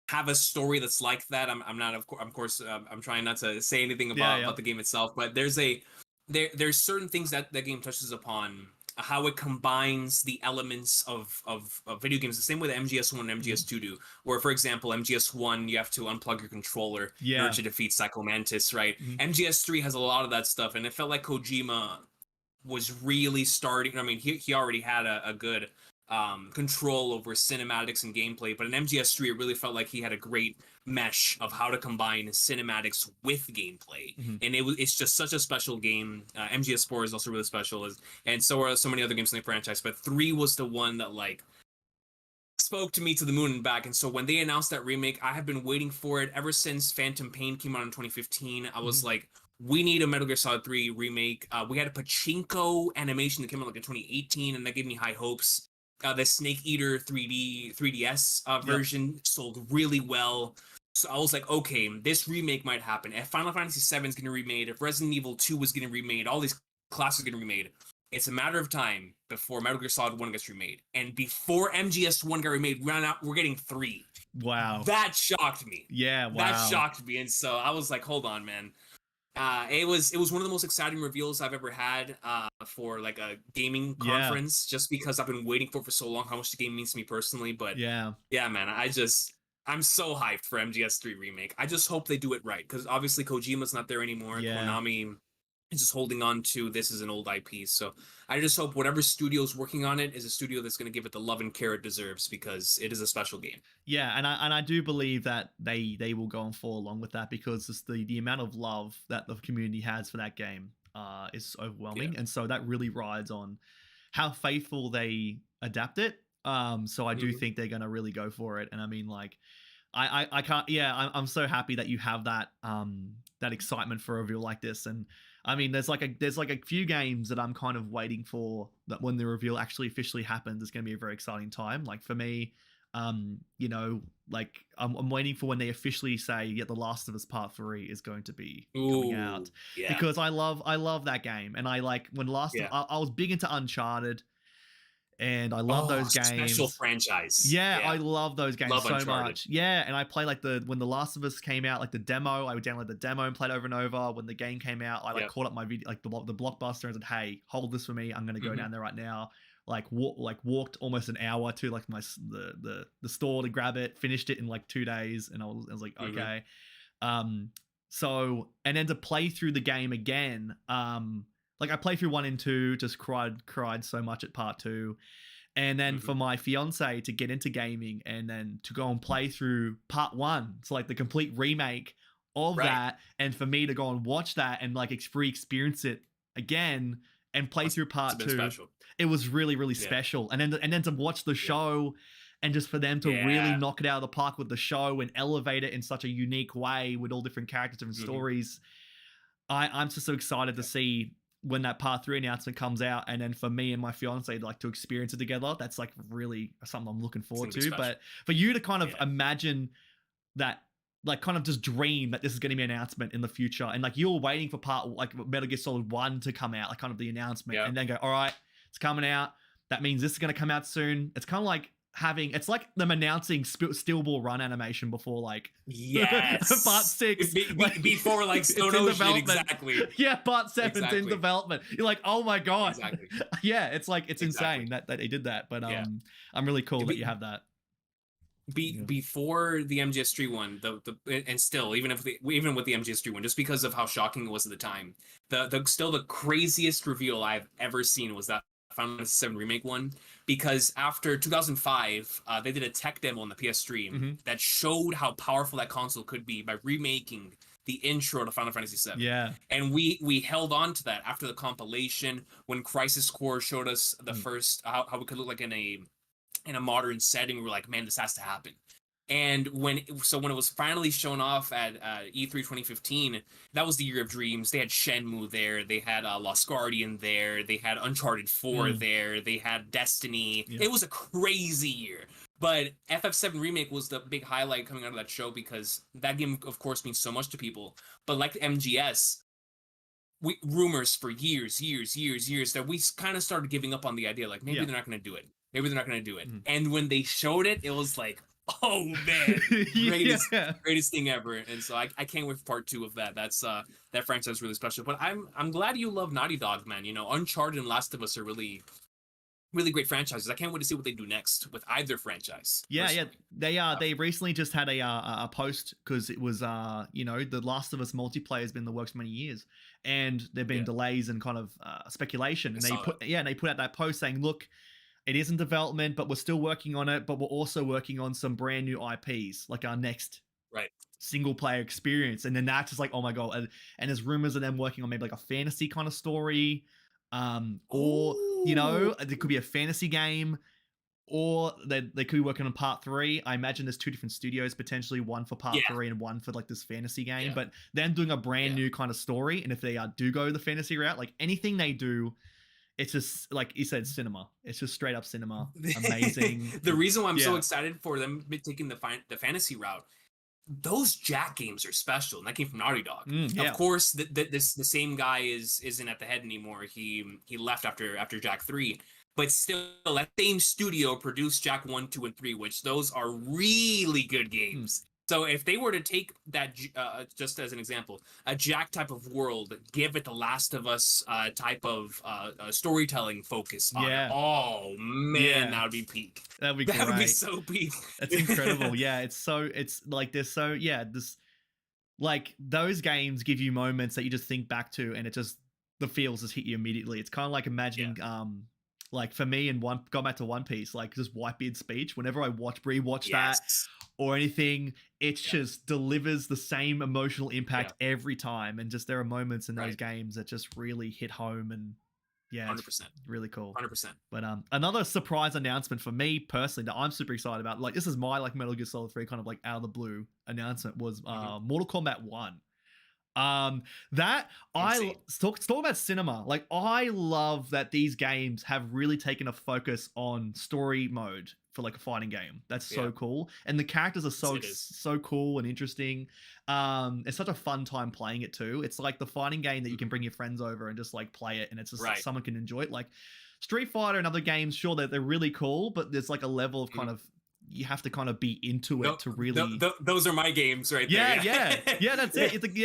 [SPEAKER 2] have a story that's like that. I'm not, of course, I'm trying not to say anything about the game itself, but there's certain things that game touches upon, how it combines the elements of video games the same way that MGS1 and MGS2 do, where, for example, MGS1, you have to unplug your controller in order to defeat Psycho Mantis, right? MGS3 has a lot of that stuff, and it felt like Kojima was really starting. I mean, he already had a good control over cinematics and gameplay, but in MGS3 it really felt like he had a great mesh of how to combine cinematics with gameplay, and it's just such a special game. MGS4 is also really special, and so are so many other games in the franchise, but 3 was the one that like spoke to me to the moon and back. And so when they announced that remake, I have been waiting for it ever since Phantom Pain came out in 2015. I was like, we need a Metal Gear Solid 3 remake. We had a Pachinko animation that came out like in 2018, and that gave me high hopes. The Snake Eater 3DS version sold really well. So I was like, okay, this remake might happen. If Final Fantasy VII is getting remade, if Resident Evil 2 was getting remade, all these classics get remade, it's a matter of time before Metal Gear Solid 1 gets remade. And before MGS1 got remade, we're getting 3.
[SPEAKER 1] Wow.
[SPEAKER 2] That shocked me.
[SPEAKER 1] Yeah, wow.
[SPEAKER 2] That shocked me. And so I was like, hold on, man. It was one of the most exciting reveals I've ever had for like a gaming conference, just because I've been waiting for so long how much the game means to me personally. But yeah, man, I'm so hyped for MGS3 remake. I just hope they do it right, because obviously Kojima's not there anymore. Konami is just holding on to this as an old IP. So I just hope whatever studio's working on it is a studio that's going to give it the love and care it deserves, because it is a special game.
[SPEAKER 1] Yeah, and I do believe that they will go and fall along with that, because just the amount of love that the community has for that game is overwhelming, and so that really rides on how faithful they adapt it. So I do think they're gonna really go for it, and I mean, like, I can't. Yeah, I'm so happy that you have that that excitement for a reveal like this. And I mean, there's like a few games that I'm kind of waiting for, that when the reveal actually officially happens, it's gonna be a very exciting time. Like for me, you know, like I'm waiting for when they officially say, yeah, The Last of Us Part 3 is going to be coming out, because I love that game, and I like when I was big into Uncharted, and I love those games.
[SPEAKER 2] Special franchise.
[SPEAKER 1] Yeah, I love those games so much. Yeah, and I play like when The Last of Us came out, like the demo, I would download the demo and play it over and over. When the game came out, I like called up my video, like the Blockbuster, and said, "Hey, hold this for me. I'm gonna go down there right now." Walked almost an hour to like the store to grab it, finished it in like 2 days, and I was like, okay. So, and then to play through the game again, like I played through 1 and 2, just cried so much at part 2. And then for my fiance to get into gaming, and then to go and play through part 1, so like the complete remake of that, and for me to go and watch that and like experience it again and play through part 2, special. It was really, really special. And then to watch the show, and just for them to really knock it out of the park with the show and elevate it in such a unique way with all different characters, different stories. I'm just so excited to see when that part 3 announcement comes out, and then for me and my fiance like to experience it together. That's like really something I'm looking forward to. But for you to kind of imagine that, like kind of just dream that this is going to be an announcement in the future, and like you're waiting for like Metal Gear Solid 1 to come out, like kind of the announcement, and then go, all right, it's coming out. That means this is going to come out soon. It's kind of like it's like them announcing Steel Ball Run animation before like part 6
[SPEAKER 2] before like Stone Ocean, exactly.
[SPEAKER 1] Part 7's in development. You're like, oh my god. It's like it's insane that they did that. But I'm really cool that you have that.
[SPEAKER 2] Before the MGS3 one, and still even with the MGS3 one, just because of how shocking it was at the time, the craziest reveal I've ever seen was that Final Fantasy VII Remake one, because after 2005, they did a tech demo on the PS3 that showed how powerful that console could be by remaking the intro to Final Fantasy VII. And we held on to that after the compilation, when Crisis Core showed us the first how it could look like in a modern setting. We were like, man, this has to happen. And when it was finally shown off at E3 2015, that was the year of dreams. They had Shenmue there, they had Lost Guardian there, they had Uncharted 4 there, they had Destiny. It was a crazy year. But FF7 Remake was the big highlight coming out of that show, because that game, of course, means so much to people. But like MGS, rumors for years that we kind of started giving up on the idea, like maybe they're not going to do it. Maybe they're not going to do it. And when they showed it, it was like, oh man, greatest thing ever. And so I can't wait for part 2 of that. That's that franchise is really special. But I'm glad you love Naughty Dog, man. You know, Uncharted and Last of Us are really great franchises. I can't wait to see what they do next with either franchise. They recently just had a post, because it was you know, the Last of Us multiplayer has been in the works for many years, and there've been delays and kind of speculation, and they put out that post saying, look, it is in development, but we're still working on it. But we're also working on some brand new IPs, like our next single player experience. And then that's just like, oh my god. And there's rumors of them working on maybe like a fantasy kind of story, or you know, there could be a fantasy game, or they could be working on part 3. I imagine there's 2 different studios, potentially one for part 3 and one for like this fantasy game. But them doing a brand new kind of story, and if they do go the fantasy route, like anything they do, it's just like you said, cinema. It's just straight up cinema. Amazing. The reason why I'm so excited for them taking the fantasy route those Jack games are special, and that came from Naughty Dog.
[SPEAKER 1] Yeah.
[SPEAKER 2] Of course, the same guy isn't at the head anymore. He left after Jack 3, but still, that same studio produced Jack 1, 2, and 3, which those are really good games. So if they were to take that, just as an example, a Jack type of world, give it the Last of Us type of storytelling focus on it, oh man, that would be peak.
[SPEAKER 1] That'd be
[SPEAKER 2] That would be so peak.
[SPEAKER 1] That's incredible. Yeah, it's like there's so this like those games give you moments that you just think back to, and it just the feels just hit you immediately. It's kind of like imagining like for me and go back to One Piece, like just Whitebeard's speech. Whenever I rewatch that or anything, it just delivers the same emotional impact every time. And just there are moments in those games that just really hit home, and
[SPEAKER 2] 100%.
[SPEAKER 1] Really cool.
[SPEAKER 2] 100%.
[SPEAKER 1] But another surprise announcement for me personally that I'm super excited about, like this is my like Metal Gear Solid 3 kind of like out of the blue announcement, was Mortal Kombat 1. That I talk about cinema. Like I love that these games have really taken a focus on story mode for like a fighting game. That's so cool, and the characters are so cool and interesting. It's such a fun time playing it too. It's like the fighting game that you can bring your friends over and just like play it, and it's just like, someone can enjoy it. Like Street Fighter and other games, sure, they're really cool, but there's like a level of kind of, you have to kind of be into it to really.
[SPEAKER 2] Those are my games right there.
[SPEAKER 1] Yeah, that's it. It's like,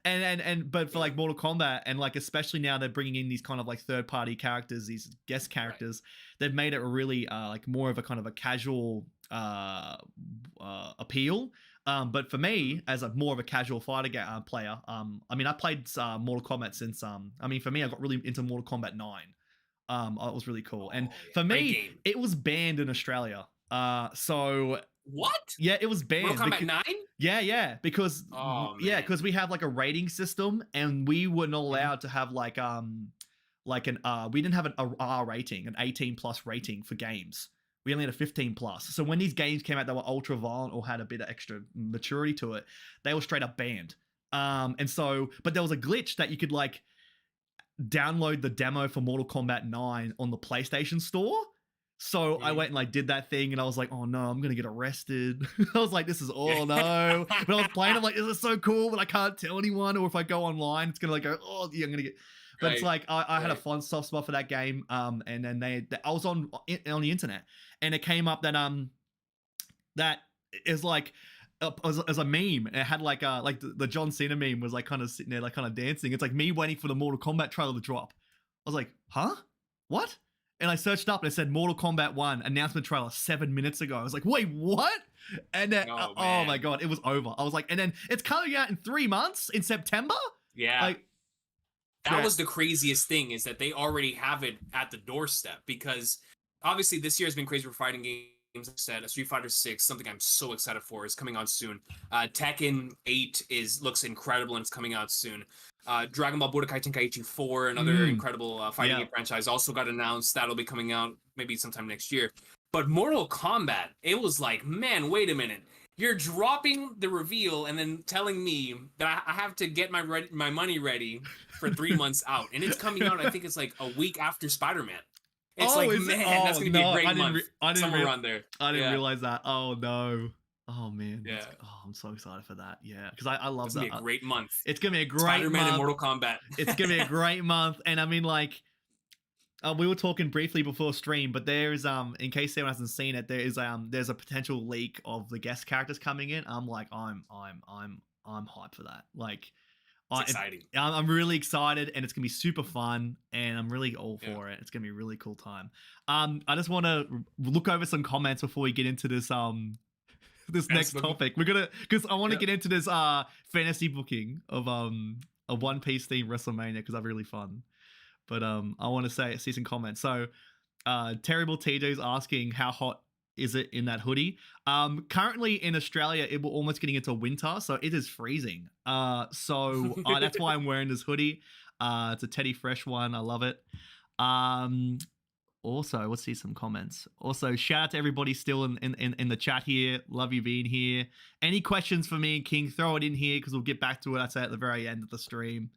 [SPEAKER 1] and but for like Mortal Kombat, and like especially now they're bringing in these kind of like third party characters, these guest characters. They've made it a really like more of a kind of a casual appeal. But for me, as a more of a casual fighter player, I mean, I played Mortal Kombat since I mean, for me, I got really into Mortal Kombat 9. It was really cool, and for me, it was banned in Australia. So
[SPEAKER 2] what?
[SPEAKER 1] Yeah, it was banned.
[SPEAKER 2] Mortal Kombat 9?
[SPEAKER 1] Yeah, because because we have like a rating system, and we were not allowed to have like we didn't have an R rating, an 18 plus rating for games. We only had a 15 plus. So when these games came out that were ultra violent or had a bit of extra maturity to it, they were straight up banned. And so, but there was a glitch that you could like download the demo for Mortal Kombat 9 on the PlayStation Store. So I went and like did that thing, and I was like, oh no, I'm gonna get arrested. I was like, this is no. But I was playing, I'm like, this is so cool, but I can't tell anyone, or if I go online, it's gonna like go, oh yeah, I'm gonna get. But it's like I had a fun soft spot for that game. And then I was on the internet, and it came up that is like as a meme. It had like the John Cena meme was like kind of sitting there like kind of dancing. It's like me waiting for the Mortal Kombat trailer to drop. I was like, huh? What? And I searched up and it said Mortal Kombat 1 announcement trailer 7 minutes ago. I was like, wait, what? And then, oh my God, it was over. I was like, and then it's coming out in 3 months in September?
[SPEAKER 2] Yeah.
[SPEAKER 1] Like,
[SPEAKER 2] that was the craziest thing, is that they already have it at the doorstep, because obviously this year has been crazy for fighting games. Like I said, Street Fighter 6, something I'm so excited for, is coming out soon. Tekken 8 looks incredible, and it's coming out soon. Dragon Ball Budokai Tenkaichi 4, another incredible fighting game franchise, also got announced. That'll be coming out maybe sometime next year. But Mortal Kombat, it was like, man, wait a minute. You're dropping the reveal and then telling me that I have to get my money ready for 3 months out. And it's coming out, I think it's like a week after Spider-Man. It's like, man, that's going to be a great month. Somewhere around there.
[SPEAKER 1] I didn't realize that. Oh, no. Oh, man. Yeah. I'm so excited for that. Yeah. Because I love that.
[SPEAKER 2] It's going to be a great month.
[SPEAKER 1] It's going to be a great
[SPEAKER 2] Spider-Man
[SPEAKER 1] month.
[SPEAKER 2] and Mortal Kombat.
[SPEAKER 1] It's going to be a great month. And I mean, like, we were talking briefly before stream, but there's in case anyone hasn't seen it, there's a potential leak of the guest characters coming in. I'm like, I'm hyped for that. Like,
[SPEAKER 2] it's exciting.
[SPEAKER 1] I'm really excited, and it's gonna be super fun, and I'm really all for it. It's gonna be a really cool time. I just want to look over some comments before we get into this this next topic. We're gonna, because I want to get into this fantasy booking of a One Piece themed WrestleMania, because that'd be really fun. But I want to see some comments. So Terrible TJ is asking, how hot is it in that hoodie? Currently in Australia, we're almost getting into winter, so it is freezing. So that's why I'm wearing this hoodie. It's a Teddy Fresh one. I love it. Also, let's see some comments. Also, shout out to everybody still in the chat here. Love you being here. Any questions for me and King, throw it in here, because we'll get back to it, I'd say, at the very end of the stream.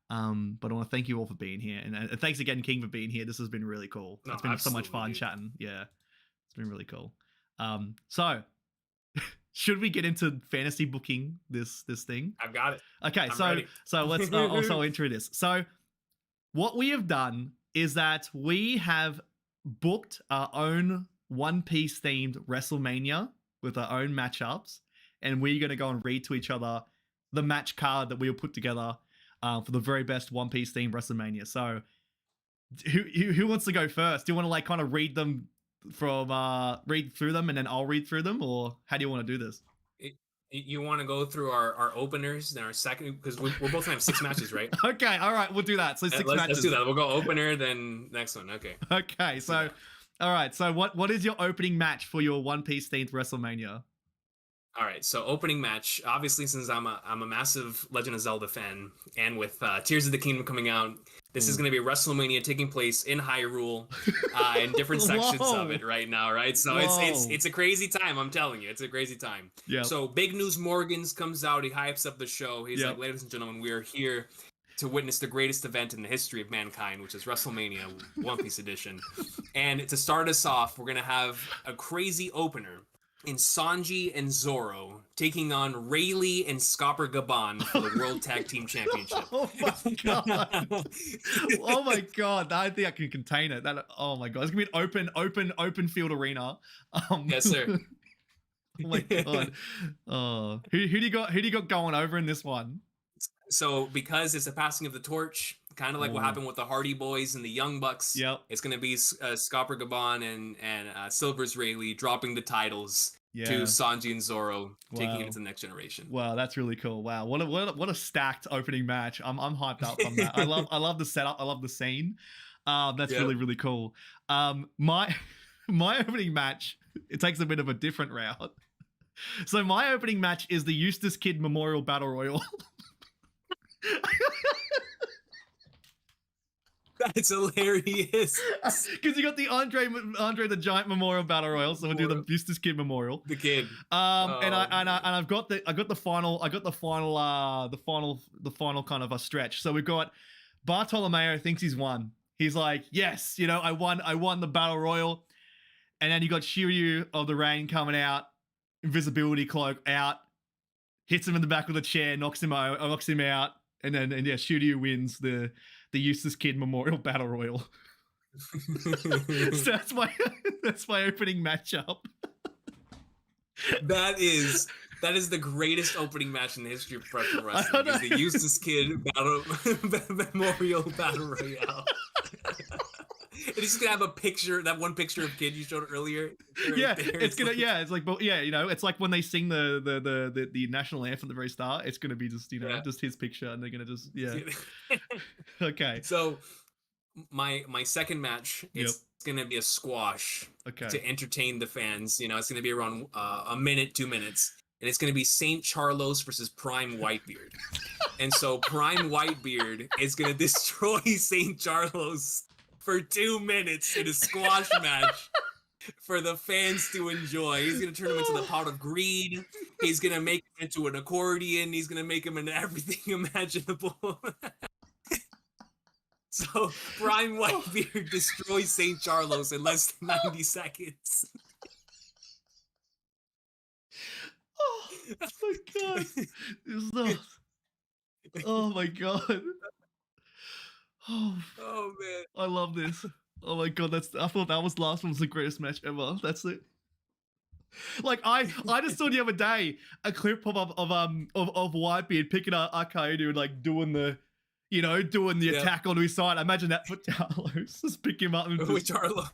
[SPEAKER 1] But I want to thank you all for being here, and thanks again, King, for being here. This has been really cool. It's been so much fun chatting. Yeah, it's been really cool. So should we get into fantasy booking this thing?
[SPEAKER 2] I've got it.
[SPEAKER 1] Okay,
[SPEAKER 2] I'm
[SPEAKER 1] so
[SPEAKER 2] ready.
[SPEAKER 1] let's also enter this. So what we have done is that we have booked our own One Piece themed WrestleMania with our own matchups, and we're going to go and read to each other the match card that we will put together for the very best One Piece themed WrestleMania. So who wants to go first? Do you want to like kind of read them from read through them and then I'll read through them, or how do you want to do this?
[SPEAKER 2] You want to go through our openers and our second, because we're both gonna have 6 matches, right?
[SPEAKER 1] Okay, all right, we'll do that. So 6 matches.
[SPEAKER 2] Let's do that. We'll go opener, then next one. Okay.
[SPEAKER 1] Okay, so all right, so what is your opening match for your One Piece themed WrestleMania?
[SPEAKER 2] All right, so opening match. Obviously, since I'm a massive Legend of Zelda fan, and with Tears of the Kingdom coming out, this is going to be a WrestleMania taking place in Hyrule, in different sections of it right now, right? So it's a crazy time. I'm telling you, it's a crazy time.
[SPEAKER 1] Yeah.
[SPEAKER 2] So Big News Morgans comes out. He hypes up the show. He's like, ladies and gentlemen, we are here to witness the greatest event in the history of mankind, which is WrestleMania One Piece Edition. And to start us off, we're going to have a crazy opener in Sanji and Zoro taking on Rayleigh and Scopper Gaban for the World Tag Team Championship.
[SPEAKER 1] Oh my god! Oh my god! I think I can contain it. Oh my god! It's gonna be an open field arena.
[SPEAKER 2] Yes, sir.
[SPEAKER 1] Oh my god! Oh, who do you got going over in this one?
[SPEAKER 2] So because it's a passing of the torch, kind of like what happened with the Hardy Boys and the Young Bucks.
[SPEAKER 1] Yep.
[SPEAKER 2] It's going to be Scopper Gaban and Silver's Rayleigh dropping the titles to Sanji and Zoro, taking it to the next generation.
[SPEAKER 1] Wow, that's really cool. Wow, what a stacked opening match. I'm hyped up from that. I love the setup. I love the scene. That's really cool. My opening match, it takes a bit of a different route. So my opening match is the Eustace Kid Memorial Battle Royal.
[SPEAKER 2] That's hilarious.
[SPEAKER 1] Because you got the Andre the Giant Memorial Battle Royal, so we'll do the Eustace Kid Memorial.
[SPEAKER 2] The kid.
[SPEAKER 1] And I've got the final kind of a stretch. So we've got Bartolomeo thinks he's won. He's like, yes, I won the Battle Royal. And then you got Shiryu of the Rain coming out, invisibility cloak out, hits him in the back with a chair, knocks him out, and Shiryu wins the Eustace Kid Memorial Battle Royal. So that's my opening matchup.
[SPEAKER 2] That is the greatest opening match in the history of professional wrestling. Is the Eustace Kid Memorial Battle Royale. And he's gonna have that one picture of Kid you showed earlier.
[SPEAKER 1] It's like when they sing the national anthem at the very start. It's gonna be just just his picture, and they're gonna just Okay.
[SPEAKER 2] So my second match is gonna be a squash.
[SPEAKER 1] Okay.
[SPEAKER 2] To entertain the fans, it's gonna be around a minute, 2 minutes, and it's gonna be Saint Charlos versus Prime Whitebeard. And so Prime Whitebeard is gonna destroy Saint Charlos for 2 minutes in a squash match for the fans to enjoy. He's going to turn him into the pot of greed. He's going to make him into an accordion. He's going to make him into everything imaginable. So Prime Whitebeard destroys St. Charlos in less than 90 seconds.
[SPEAKER 1] Oh my god. Oh my god. Oh
[SPEAKER 2] man,
[SPEAKER 1] I love this. Oh my god, I thought that was last one was the greatest match ever. That's it. Like I just saw the other day a clip of Whitebeard picking up Akainu and like doing the attack onto his side. I imagine that for Charlos. Just pick him up and
[SPEAKER 2] with Charlos.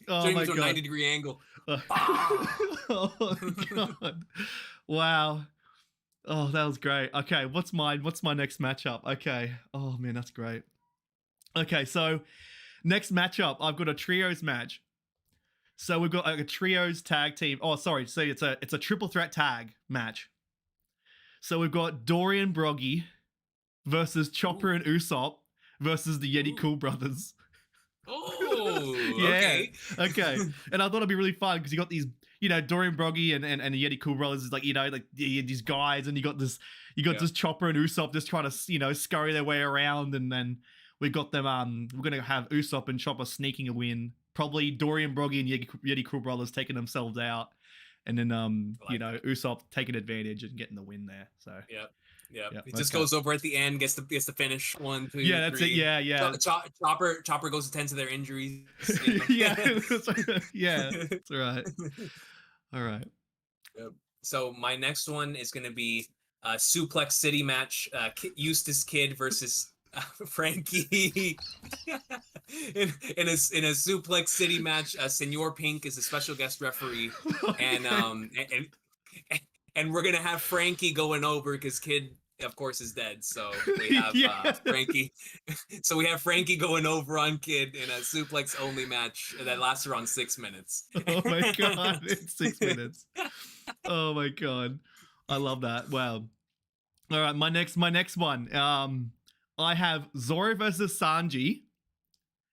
[SPEAKER 1] Oh my god.
[SPEAKER 2] 90-degree angle.
[SPEAKER 1] Oh my god. Wow. Oh, that was great. Okay, what's my next matchup? Okay. Oh man, that's great. Okay, so next matchup, I've got a trios match. So we've got a trios tag team. Oh, sorry. So it's a triple threat tag match. So we've got Dorian Broggy versus Chopper and Usopp versus the Yeti Cool Brothers.
[SPEAKER 2] Oh,
[SPEAKER 1] yeah. Okay. And I thought it'd be really fun because you got these, Dorian Broggy and the Yeti Cool Brothers is like, these guys, and you got this Chopper and Usopp just trying to, scurry their way around, and then we got them. We're gonna have Usopp and Chopper sneaking a win. Probably Dorian Broggy and Yeti Cool Brothers taking themselves out, and then Usopp taking advantage and getting the win there. So
[SPEAKER 2] yeah. It just goes over at the end, gets the finish 1, 2,
[SPEAKER 1] yeah, that's
[SPEAKER 2] 3.
[SPEAKER 1] it. Yeah.
[SPEAKER 2] Chopper goes to tend to their injuries.
[SPEAKER 1] Yeah, yeah, that's right. All right.
[SPEAKER 2] Yep. So my next one is going to be a Suplex City match. Eustace Kid versus Frankie. in a Suplex City match, Senor Pink is a special guest referee, and we're gonna have Frankie going over because Kid, of course, is dead. So we have Frankie. So we have Frankie going over on Kid in a suplex only match that lasts around 6 minutes.
[SPEAKER 1] Oh my god, it's 6 minutes. Oh my god, I love that. Wow. All right, my next one. I have Zoro versus Sanji.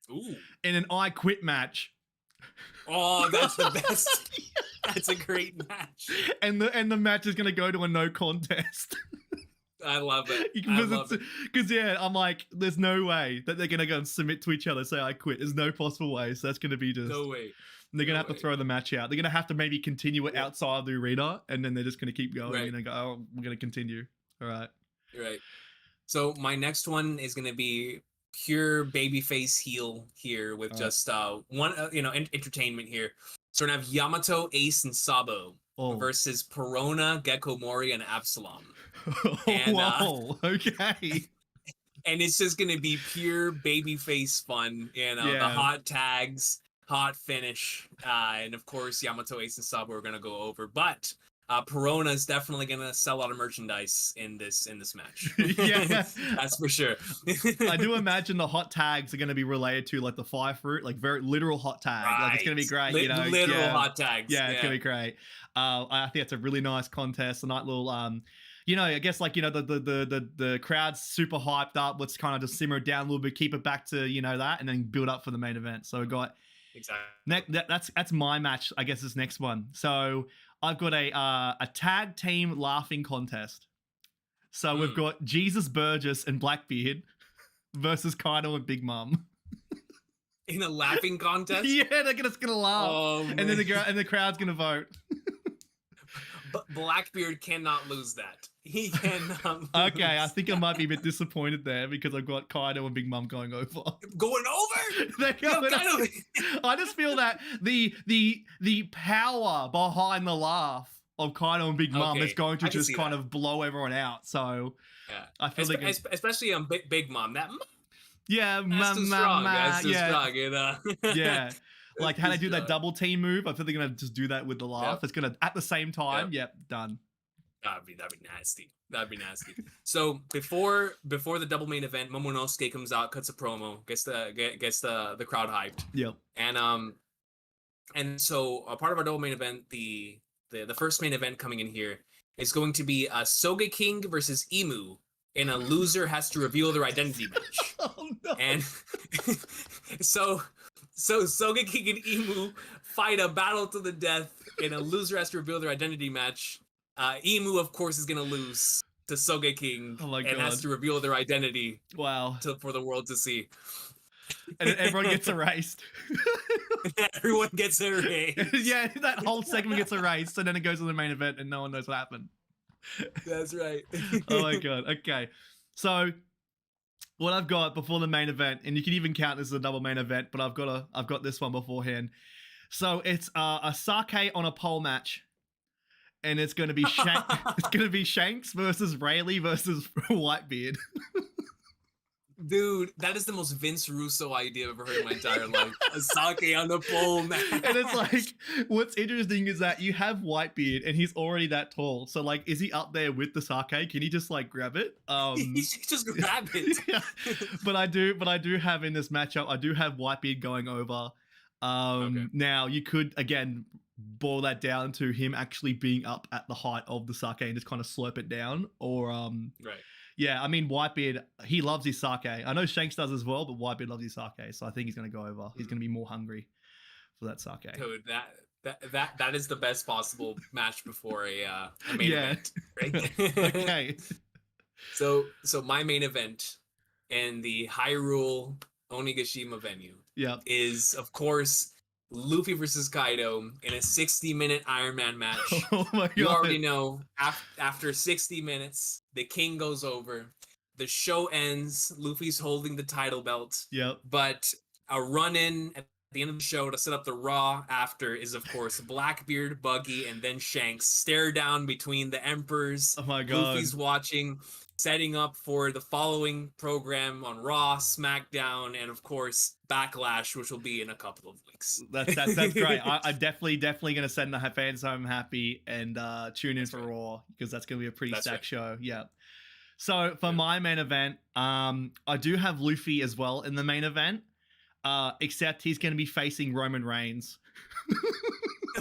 [SPEAKER 2] Ooh.
[SPEAKER 1] In an I Quit match.
[SPEAKER 2] Oh, that's the best. That's a great match.
[SPEAKER 1] And the match is gonna go to a no contest.
[SPEAKER 2] I love it.
[SPEAKER 1] Because yeah, I'm like, there's no way that they're gonna go and submit to each other, say I quit. There's no possible way. So that's gonna be just
[SPEAKER 2] no way.
[SPEAKER 1] They're gonna have to throw the match out. They're gonna have to maybe continue it outside of the arena, and then they're just gonna keep going and go, oh, we're gonna continue. All right.
[SPEAKER 2] Right. So my next one is gonna be pure babyface heel here with just one entertainment here. So we're gonna have Yamato, Ace, and Sabo versus Perona, Gecko Mori, and Absalom. And,
[SPEAKER 1] whoa, okay.
[SPEAKER 2] And it's just gonna be pure babyface fun, the hot tags, hot finish, and of course Yamato, Ace, and Sabo are gonna go over, but Perona is definitely gonna sell a lot of merchandise in this match.
[SPEAKER 1] Yeah,
[SPEAKER 2] that's for sure.
[SPEAKER 1] I do imagine the hot tags are gonna be related to like the fire fruit, like very literal hot tag.
[SPEAKER 2] Right.
[SPEAKER 1] Like it's gonna be great.
[SPEAKER 2] Literal hot tags.
[SPEAKER 1] Yeah, it's gonna be great. I think it's a really nice contest. A nice little I guess like the crowd's super hyped up. Let's kind of just simmer it down a little bit, keep it back to that, and then build up for the main event. So we got that's my match. I guess this next one. So I've got a tag team laughing contest. So we've got Jesus Burgess and Blackbeard versus Kaido and Big Mom.
[SPEAKER 2] In a laughing contest?
[SPEAKER 1] Yeah, they're just gonna laugh.
[SPEAKER 2] Oh,
[SPEAKER 1] and then the crowd's gonna vote.
[SPEAKER 2] But Blackbeard cannot lose that. He cannot lose.
[SPEAKER 1] Okay, I think I might be a bit disappointed there because I've got Kaido and Big Mom going over.
[SPEAKER 2] Going over?
[SPEAKER 1] They're going over. I just feel that the power behind the laugh of Kaido and Big Mom is going to just kind of blow everyone out. So I feel
[SPEAKER 2] especially on Big Mom. That
[SPEAKER 1] that's too
[SPEAKER 2] strong. That's too strong,
[SPEAKER 1] Yeah. Like how they do that double team move, I feel they're gonna just do that with the laugh. It's gonna at the same time. Yep, done.
[SPEAKER 2] That'd be nasty. That'd be nasty. So before the double main event, Momonosuke comes out, cuts a promo, gets the crowd hyped.
[SPEAKER 1] Yep.
[SPEAKER 2] And so a part of our double main event, the first main event coming in here is going to be Sogeking versus Emu in a loser has to reveal their identity match.
[SPEAKER 1] Oh no.
[SPEAKER 2] And so Sogeking and Emu fight a battle to the death in a loser has to reveal their identity match. Emu, of course, is going to lose to Sogeking and has to reveal their identity.
[SPEAKER 1] Wow.
[SPEAKER 2] For the world to see.
[SPEAKER 1] And then everyone gets erased.
[SPEAKER 2] Everyone gets erased.
[SPEAKER 1] Yeah, that whole segment gets erased, and then it goes to the main event, and no one knows what happened.
[SPEAKER 2] That's right.
[SPEAKER 1] Oh my god. Okay. So what I've got before the main event, and you can even count this as a double main event, but I've got this one beforehand. So it's a sake on a pole match, and it's going to be Shanks versus Rayleigh versus Whitebeard.
[SPEAKER 2] Dude, that is the most Vince Russo idea I've ever heard in my entire life. A sake on the pole match.
[SPEAKER 1] And it's like, what's interesting is that you have Whitebeard, and he's already that tall. So like, is he up there with the sake? Can he just like grab it?
[SPEAKER 2] He should just grab it.
[SPEAKER 1] Yeah. But I do have in this matchup, I do have Whitebeard going over. Now you could again boil that down to him actually being up at the height of the sake and just kind of slurp it down, or
[SPEAKER 2] right.
[SPEAKER 1] Yeah, I mean, Whitebeard, he loves his sake. I know Shanks does as well, but Whitebeard loves his sake, so I think he's going to go over. He's going to be more hungry for that sake.
[SPEAKER 2] Dude, that is the best possible match before a main event. Right?
[SPEAKER 1] Okay.
[SPEAKER 2] So my main event in the Hyrule Onigashima venue is, of course, Luffy versus Kaido in a 60-minute Iron Man match.
[SPEAKER 1] Oh my god.
[SPEAKER 2] You already know, after 60 minutes, the king goes over. The show ends. Luffy's holding the title belt.
[SPEAKER 1] Yep.
[SPEAKER 2] But a run-in at the end of the show to set up the Raw after is, of course, Blackbeard, Buggy, and then Shanks. Stare down between the emperors.
[SPEAKER 1] Oh my god.
[SPEAKER 2] Luffy's watching, setting up for the following program on Raw, SmackDown, and of course Backlash, which will be in a couple of weeks.
[SPEAKER 1] That's great. I'm definitely gonna send the fans home happy and tune in for Raw, because that's gonna be a pretty stacked show. Yeah. So for my main event, I do have Luffy as well in the main event, except he's gonna be facing Roman Reigns.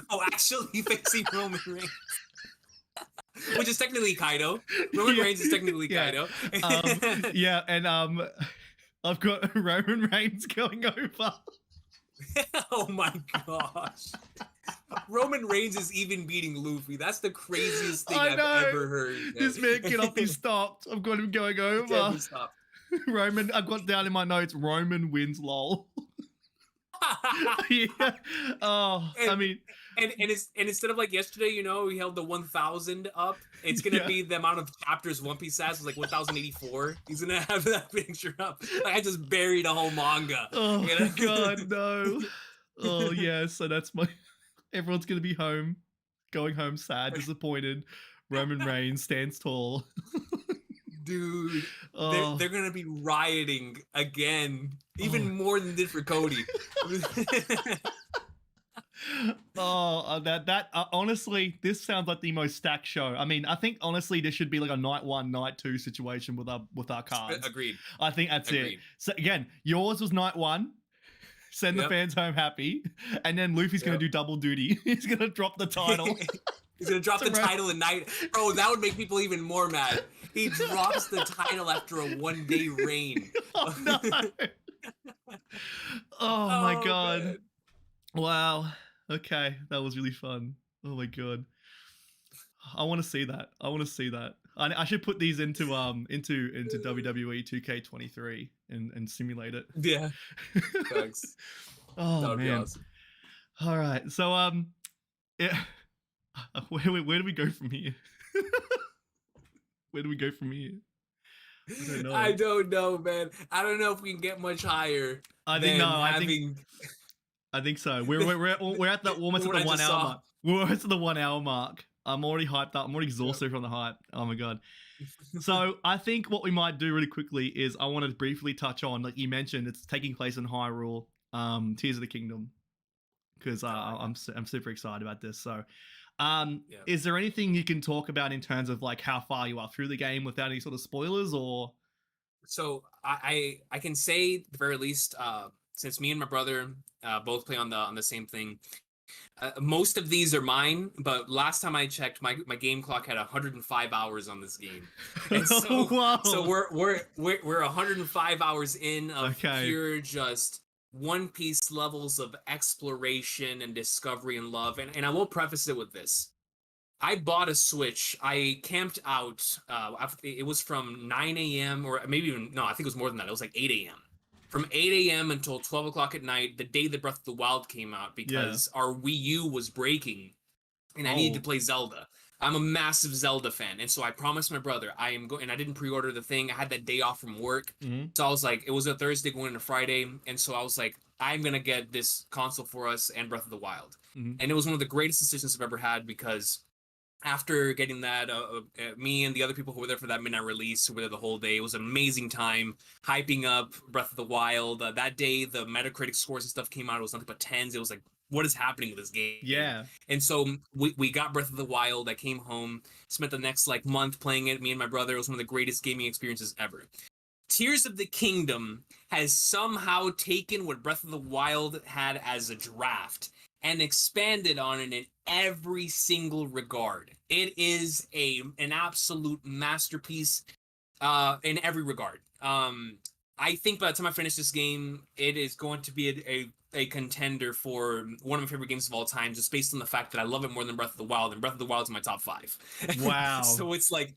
[SPEAKER 2] Oh, actually facing Roman Reigns. Which is technically Kaido. Roman Reigns is technically Kaido.
[SPEAKER 1] Yeah, and I've got Roman Reigns going over.
[SPEAKER 2] Oh my gosh. Roman Reigns is even beating Luffy. That's the craziest thing I've ever heard.
[SPEAKER 1] This man cannot be stopped. I've got him going over. Roman, I've got down in my notes, Roman wins, lol. Yeah. Oh, I mean,
[SPEAKER 2] and instead of like yesterday, you know, we held the 1,000 up. It's gonna be the amount of chapters One Piece has, like 1,084. He's gonna have that picture up. Like, I just buried a whole manga.
[SPEAKER 1] Oh god, no. Oh yeah, so that's my. Everyone's gonna be going home sad, disappointed. Roman Reigns stands tall.
[SPEAKER 2] Dude, they're gonna be rioting again, even more than did for Cody.
[SPEAKER 1] Honestly, this sounds like the most stacked show. I mean, I think honestly this should be like a night 1, night 2 situation with our cards.
[SPEAKER 2] Agreed.
[SPEAKER 1] I think that's it. So again, yours was night 1. Send the fans home happy, and then Luffy's gonna do double duty. He's gonna drop the title.
[SPEAKER 2] He's gonna drop the title at night. Bro, that would make people even more mad. He drops the title after a 1-day reign.
[SPEAKER 1] Oh no! Oh my god!
[SPEAKER 2] Man.
[SPEAKER 1] Wow. Okay, that was really fun. Oh my god. I want to see that. I should put these into WWE 2K23 and simulate it.
[SPEAKER 2] Yeah. Thanks.
[SPEAKER 1] Oh
[SPEAKER 2] that would
[SPEAKER 1] man.
[SPEAKER 2] be awesome.
[SPEAKER 1] All right. So yeah. Where do we go from here? Where do we go from here?
[SPEAKER 2] I don't know, man. I don't know if we can get much higher.
[SPEAKER 1] I think so. We're at the almost at the 1 hour mark. We're almost at the 1 hour mark. I'm already hyped up. I'm already exhausted from the hype. Oh my god. So I think what we might do really quickly is I want to briefly touch on, like you mentioned, it's taking place in Hyrule, Tears of the Kingdom, because I'm super excited about this. So, is there anything you can talk about in terms of like how far you are through the game without any sort of spoilers, or?
[SPEAKER 2] So I can say at the very least, since me and my brother both play on the same thing. Most of these are mine, but last time I checked, my game clock had 105 hours on this game, and so so we're 105 hours in of pure just One Piece levels of exploration and discovery and love. And I will preface it with this: I bought a Switch. I camped out. It was from 9 a.m. or maybe even no, I think it was more than that. It was like 8 a.m. From 8 a.m. until 12 o'clock at night, the day that Breath of the Wild came out, because our Wii U was breaking, and I needed to play Zelda. I'm a massive Zelda fan, and so I promised my brother I am going, and I didn't pre-order the thing. I had that day off from work, so I was like, it was a Thursday going into Friday, and so I was like, I'm gonna get this console for us and Breath of the Wild, and it was one of the greatest decisions I've ever had, because after getting that, me and the other people who were there for that midnight release, who were there the whole day, it was an amazing time hyping up Breath of the Wild. That day, the Metacritic scores and stuff came out. It was nothing but 10s. It was like, what is happening with this game?
[SPEAKER 1] Yeah.
[SPEAKER 2] And so we got Breath of the Wild. I came home, spent the next like month playing it, me and my brother. It was one of the greatest gaming experiences ever. Tears of the Kingdom has somehow taken what Breath of the Wild had as a draft and expanded on it in every single regard. It is an absolute masterpiece in every regard. I think by the time I finish this game, it is going to be a contender for one of my favorite games of all time, just based on the fact that I love it more than Breath of the Wild, and Breath of the Wild is in my top 5.
[SPEAKER 1] Wow.
[SPEAKER 2] So it's like,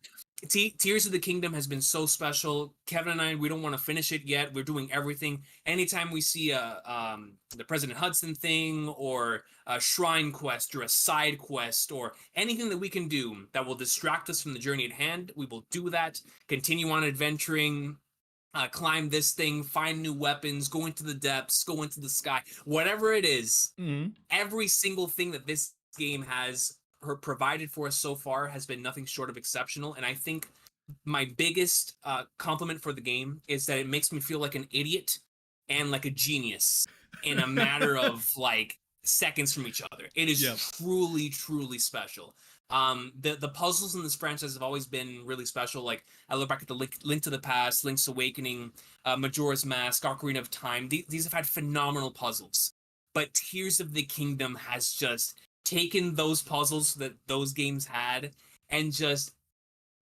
[SPEAKER 2] Tears of the Kingdom has been so special. Kevin and I, we don't want to finish it yet. We're doing everything. Anytime we see the President Hudson thing, or a shrine quest, or a side quest, or anything that we can do that will distract us from the journey at hand, we will do that. Continue on adventuring. Climb this thing, find new weapons, go into the depths, go into the sky, whatever it is. Every single thing that this game has provided for us so far has been nothing short of exceptional. And I think my biggest compliment for the game is that it makes me feel like an idiot and like a genius in a matter of like seconds from each other. It is truly, truly special. The puzzles in this franchise have always been really special. Like, I look back at the Link to the Past, Link's Awakening, Majora's Mask, Ocarina of Time. These have had phenomenal puzzles. But Tears of the Kingdom has just taken those puzzles that those games had and just,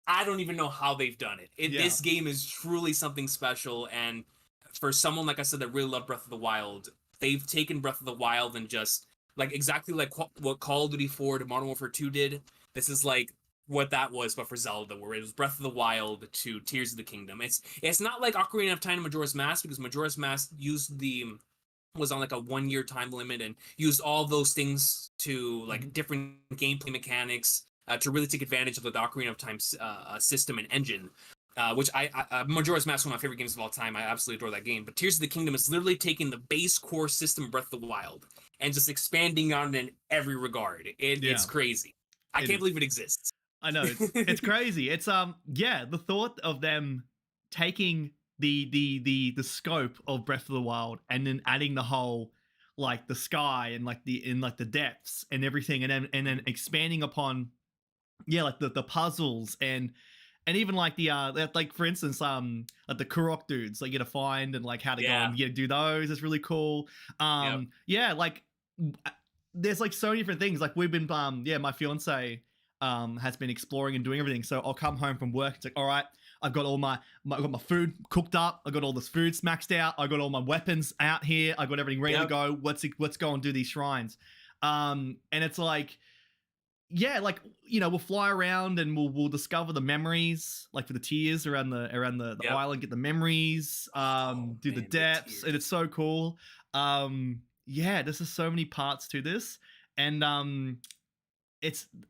[SPEAKER 2] I don't even know how they've done it. This game is truly something special. And for someone, like I said, that really loved Breath of the Wild, they've taken Breath of the Wild and just, like, exactly like what Call of Duty 4 to Modern Warfare 2 did. This is like what that was, but for Zelda, where it was Breath of the Wild to Tears of the Kingdom. It's not like Ocarina of Time and Majora's Mask, because Majora's Mask was on like a 1-year time limit and used all those things to like different gameplay mechanics to really take advantage of the Ocarina of Time system and engine. Which Majora's Mask is one of my favorite games of all time. I absolutely adore that game. But Tears of the Kingdom is literally taking the base core system of Breath of the Wild and just expanding on it in every regard. It's crazy. I can't believe it exists.
[SPEAKER 1] I know, it's crazy. It's the thought of them taking the scope of Breath of the Wild and then adding the whole, like, the sky and like the depths and everything, and then expanding upon like the puzzles and even like the like, for instance, like the Kurok dudes, like, you gotta find and like how to go and do those. It's really cool. Like, there's like so many different things. Like, we've been my fiance has been exploring and doing everything. So I'll come home from work, it's like, all right, I've got all I've got my food cooked up, I got all this food maxed out, I got all my weapons out here, I got everything ready to go. Let's go and do these shrines. And it's like, like, we'll fly around and we'll discover the memories, like for the tears around the island, get the memories, do the depths, and it's so cool. There's just so many parts to this, and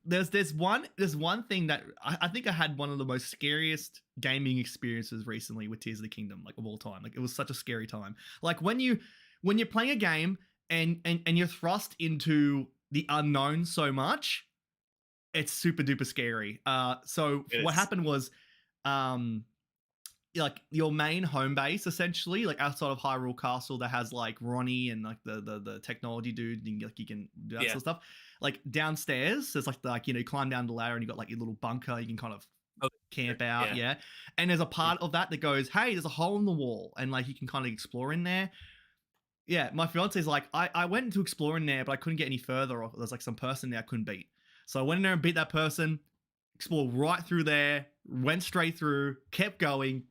[SPEAKER 1] there's one thing that I think I had one of the most scariest gaming experiences recently with Tears of the Kingdom, like, of all time. Like, it was such a scary time. Like, when you're playing a game and you're thrust into the unknown so much, it's super duper scary. So what happened was, like, your main home base, essentially, like outside of Hyrule Castle, that has like Ronnie and like the technology dude, and like you can do that sort of stuff. Like, downstairs, there's like you climb down the ladder and you got like your little bunker, you can kind of camp out, and there's a part of that goes, hey, there's a hole in the wall, and like you can kind of explore in there. My fiance's like, I went to explore in there, but I couldn't get any further, or there's like some person there I couldn't beat. So I went in there and beat that person, explored right through there, went straight through, kept going,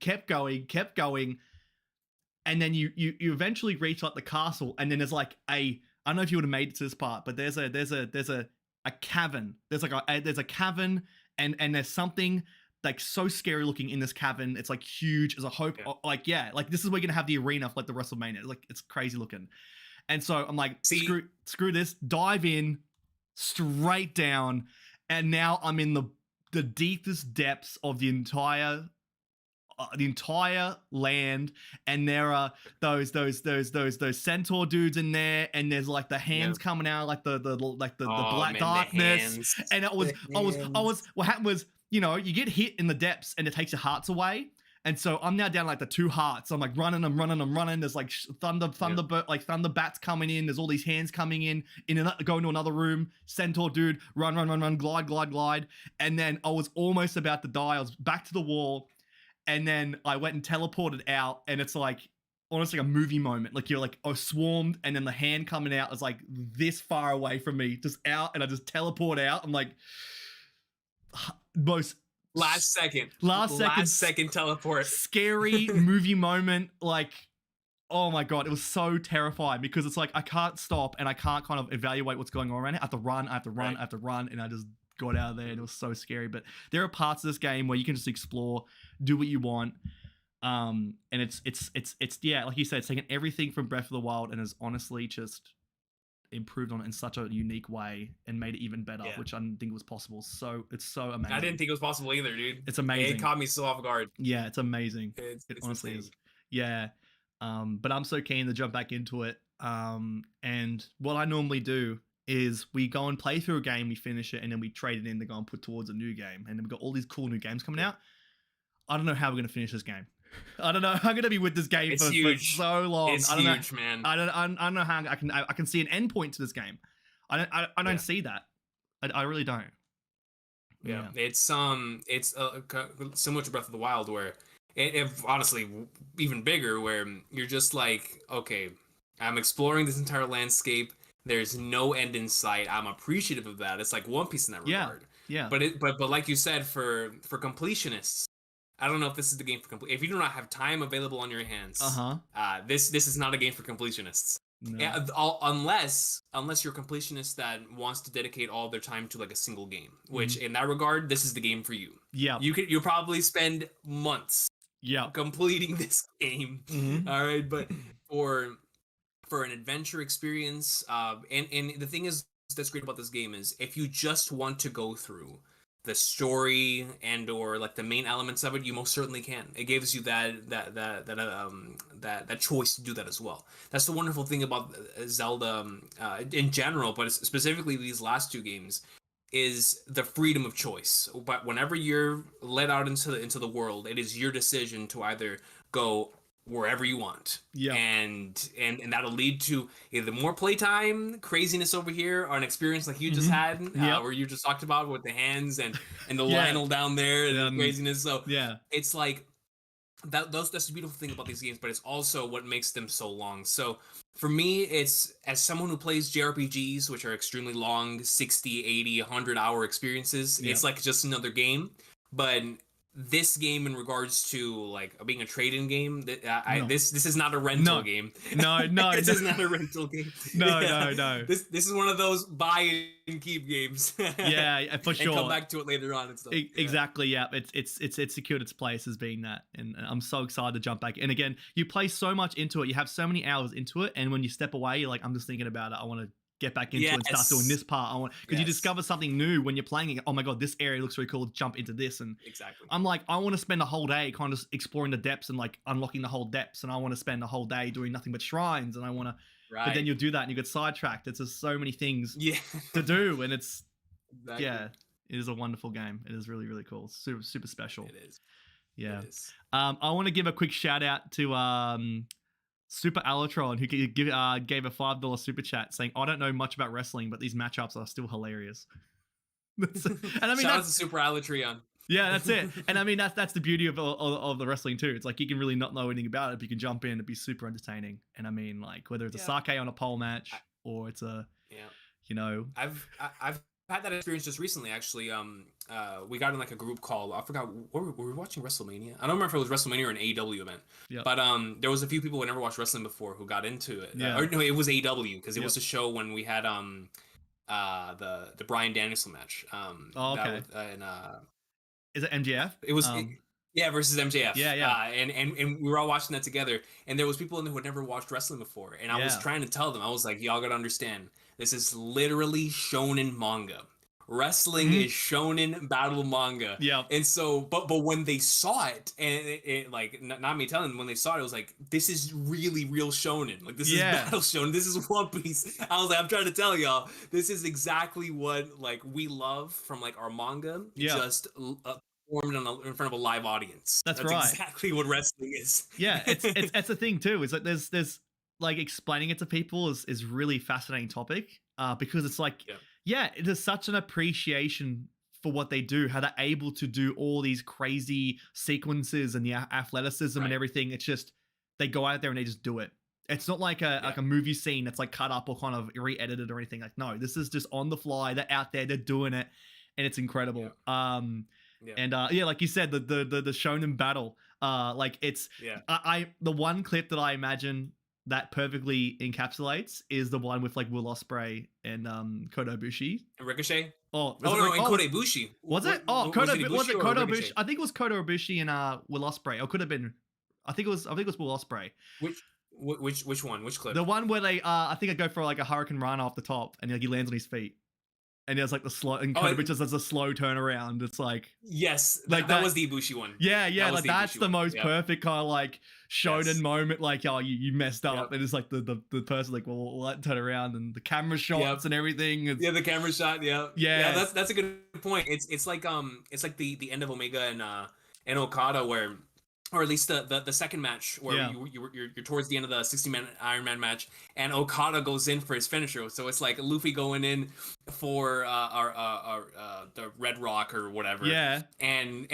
[SPEAKER 1] and then you eventually reach like the castle, and then there's like I don't know if you would have made it to this part, but there's a cavern. There's a cavern, and there's something like so scary looking in this cavern. It's like huge. There's a hope, like this is where you're gonna have the arena for like the WrestleMania. Like, it's crazy looking. And so I'm like, screw this, dive in, straight down, and now I'm in the deepest depths of the entire land, and there are those centaur dudes in there, and there's like the hands coming out, like the black darkness, and I was what happened was, you get hit in the depths and it takes your hearts away. And so I'm now down like the 2 hearts. I'm like running. There's like thunder bats coming in. There's all these hands coming in going to another room. Centaur dude, run, glide. And then I was almost about to die. I was back to the wall, and then I went and teleported out. And it's like almost like a movie moment. Like, you're like swarmed, and then the hand coming out is like this far away from me, just out, and I just teleport out. I'm like, most
[SPEAKER 2] last second teleport,
[SPEAKER 1] scary movie moment. Like, oh my god, it was so terrifying, because it's like I can't stop and I can't kind of evaluate what's going on around it. I have to run, and I just got out of there, and it was so scary. But there are parts of this game where you can just explore, do what you want. And it's yeah, like you said, it's taken everything from Breath of the Wild and has honestly just improved on it in such a unique way and made it even better, which I didn't think was possible. So it's so amazing.
[SPEAKER 2] I didn't think it was possible either, dude.
[SPEAKER 1] It's amazing.
[SPEAKER 2] It caught me so off guard.
[SPEAKER 1] Yeah, it's amazing. It honestly
[SPEAKER 2] insane.
[SPEAKER 1] is. Yeah. But I'm so keen to jump back into it. And what I normally do is we go and play through a game, we finish it, and then we trade it in to go and put towards a new game. And then we've got all these cool new games coming out. I don't know how we're going to finish this game. I don't know. I'm going to be with this game for so long.
[SPEAKER 2] It's huge, man.
[SPEAKER 1] I don't know how I can see an end point to this game. I don't see that. I really don't.
[SPEAKER 2] Yeah. It's similar to Breath of the Wild, where it honestly even bigger, where you're just like, okay, I'm exploring this entire landscape. There's no end in sight. I'm appreciative of that. It's like One Piece in that regard.
[SPEAKER 1] Yeah.
[SPEAKER 2] But like you said, for completionists, I don't know if this is the game for complete. If you do not have time available on your hands, this is not a game for completionists.
[SPEAKER 1] No.
[SPEAKER 2] Yeah, unless you're a completionist that wants to dedicate all their time to like a single game, which in that regard, this is the game for you.
[SPEAKER 1] Yeah,
[SPEAKER 2] you'll probably spend months completing this game. All right, but for an adventure experience, and the thing is that's great about this game is if you just want to go through the story and or like the main elements of it, you most certainly can. It gives you that choice to do that as well. That's the wonderful thing about Zelda in general, but specifically these last two games, is the freedom of choice. But whenever you're let out into the world, it is your decision to either go wherever you want. Yeah. And that'll lead to either more playtime, craziness over here, or an experience like you just had, where you just talked about with the hands and the Lionel down there and the craziness. So it's like that's the beautiful thing about these games, but it's also what makes them so long. So for me, it's as someone who plays JRPGs, which are extremely long, 60, 80, 100-hour experiences, it's like just another game. But this game, in regards to like being a trade-in game, this is not a rental game. No, this is not a rental game.
[SPEAKER 1] No.
[SPEAKER 2] This is one of those buy and keep games.
[SPEAKER 1] Yeah, for sure.
[SPEAKER 2] And come back to it later on and stuff.
[SPEAKER 1] Exactly. Yeah, it's secured its place as being that, and I'm so excited to jump back. And again, you play so much into it. You have so many hours into it, and when you step away, you're like, I'm just thinking about it. I want to get back into it and start doing this part. Because you discover something new when you're playing it. Oh my god, this area looks really cool. Jump into this, and I'm like, I want to spend a whole day kind of exploring the depths and like unlocking the whole depths, and I want to spend the whole day doing nothing but shrines, and I want to. But then you'll do that and you get sidetracked. It's just so many things to do, and it's it is a wonderful game. It is really, really cool. Super, super special.
[SPEAKER 2] It is.
[SPEAKER 1] Yeah. It is. I want to give a quick shout out to Super Alotron, who gave a $5 super chat saying, I don't know much about wrestling, but these matchups are still hilarious. And I mean,
[SPEAKER 2] shout out to Super Alotron.
[SPEAKER 1] Yeah, that's it. And I mean, that's the beauty of the wrestling too. It's like you can really not know anything about it, but you can jump in and be super entertaining. And I mean, like whether it's a sake on a pole match or it's a, you know,
[SPEAKER 2] I've had that experience just recently. Actually, we got in like a group call. I forgot were we watching WrestleMania. I don't remember if it was WrestleMania or an AEW event. Yep. But there was a few people who never watched wrestling before who got into it. Or no, it was AEW because it was a show when we had the Bryan Danielson match.
[SPEAKER 1] Okay. Is it MJF?
[SPEAKER 2] It was versus MJF.
[SPEAKER 1] Yeah.
[SPEAKER 2] And we were all watching that together, and there was people in there who had never watched wrestling before, and I was trying to tell them, I was like, y'all gotta understand, this is literally shonen manga. Wrestling is shonen battle manga.
[SPEAKER 1] Yeah.
[SPEAKER 2] And so, but when they saw it, and it like, not me telling them, when they saw it, it was like, this is really real shonen. Like, this is battle shonen. This is One Piece. I was like, I'm trying to tell y'all, this is exactly what like we love from like our manga. Just formed in front of a live audience.
[SPEAKER 1] That's
[SPEAKER 2] right.
[SPEAKER 1] right.
[SPEAKER 2] Exactly what wrestling is.
[SPEAKER 1] Yeah, it's the thing too. Is like there's like explaining it to people is really fascinating topic. Because it's like it is such an appreciation for what they do, how they're able to do all these crazy sequences and the athleticism and everything. It's just they go out there and they just do it. It's not like a movie scene that's like cut up or kind of re-edited or anything. Like no, this is just on the fly. They're out there, they're doing it, and it's incredible. And like you said, the shonen battle, like it's I the one clip that I imagine that perfectly encapsulates is the one with like Will Ospreay and Kota Ibushi
[SPEAKER 2] and Ricochet.
[SPEAKER 1] Oh,
[SPEAKER 2] Oh no, and Kota Ibushi.
[SPEAKER 1] Was it? Oh,
[SPEAKER 2] Was it
[SPEAKER 1] Was
[SPEAKER 2] Ibushi
[SPEAKER 1] it
[SPEAKER 2] or
[SPEAKER 1] Kota
[SPEAKER 2] Ricochet?
[SPEAKER 1] Ibushi? I think it was Kota Ibushi and Will Ospreay. Or could have been. I think it was Will Ospreay.
[SPEAKER 2] Which one? Which clip?
[SPEAKER 1] The one where they I think I go for like a Hurricane Rana off the top and like he lands on his feet. And there's like the slow and Kota Ibushi does a slow turnaround. It's like
[SPEAKER 2] yes,
[SPEAKER 1] like
[SPEAKER 2] that was the Ibushi one.
[SPEAKER 1] Yeah,
[SPEAKER 2] That
[SPEAKER 1] like that's the most perfect kind of like shonen moment. Like, oh, you messed up, and it's like the person like, well, let turn around and the camera shots and everything.
[SPEAKER 2] Yeah, the camera shot. Yeah. That's a good point. It's like the end of Omega and Okada where. Or at least the second match where you're towards the end of the 60-man Iron Man match, and Okada goes in for his finisher. So it's like Luffy going in for the Red Rock or whatever.
[SPEAKER 1] Yeah.
[SPEAKER 2] And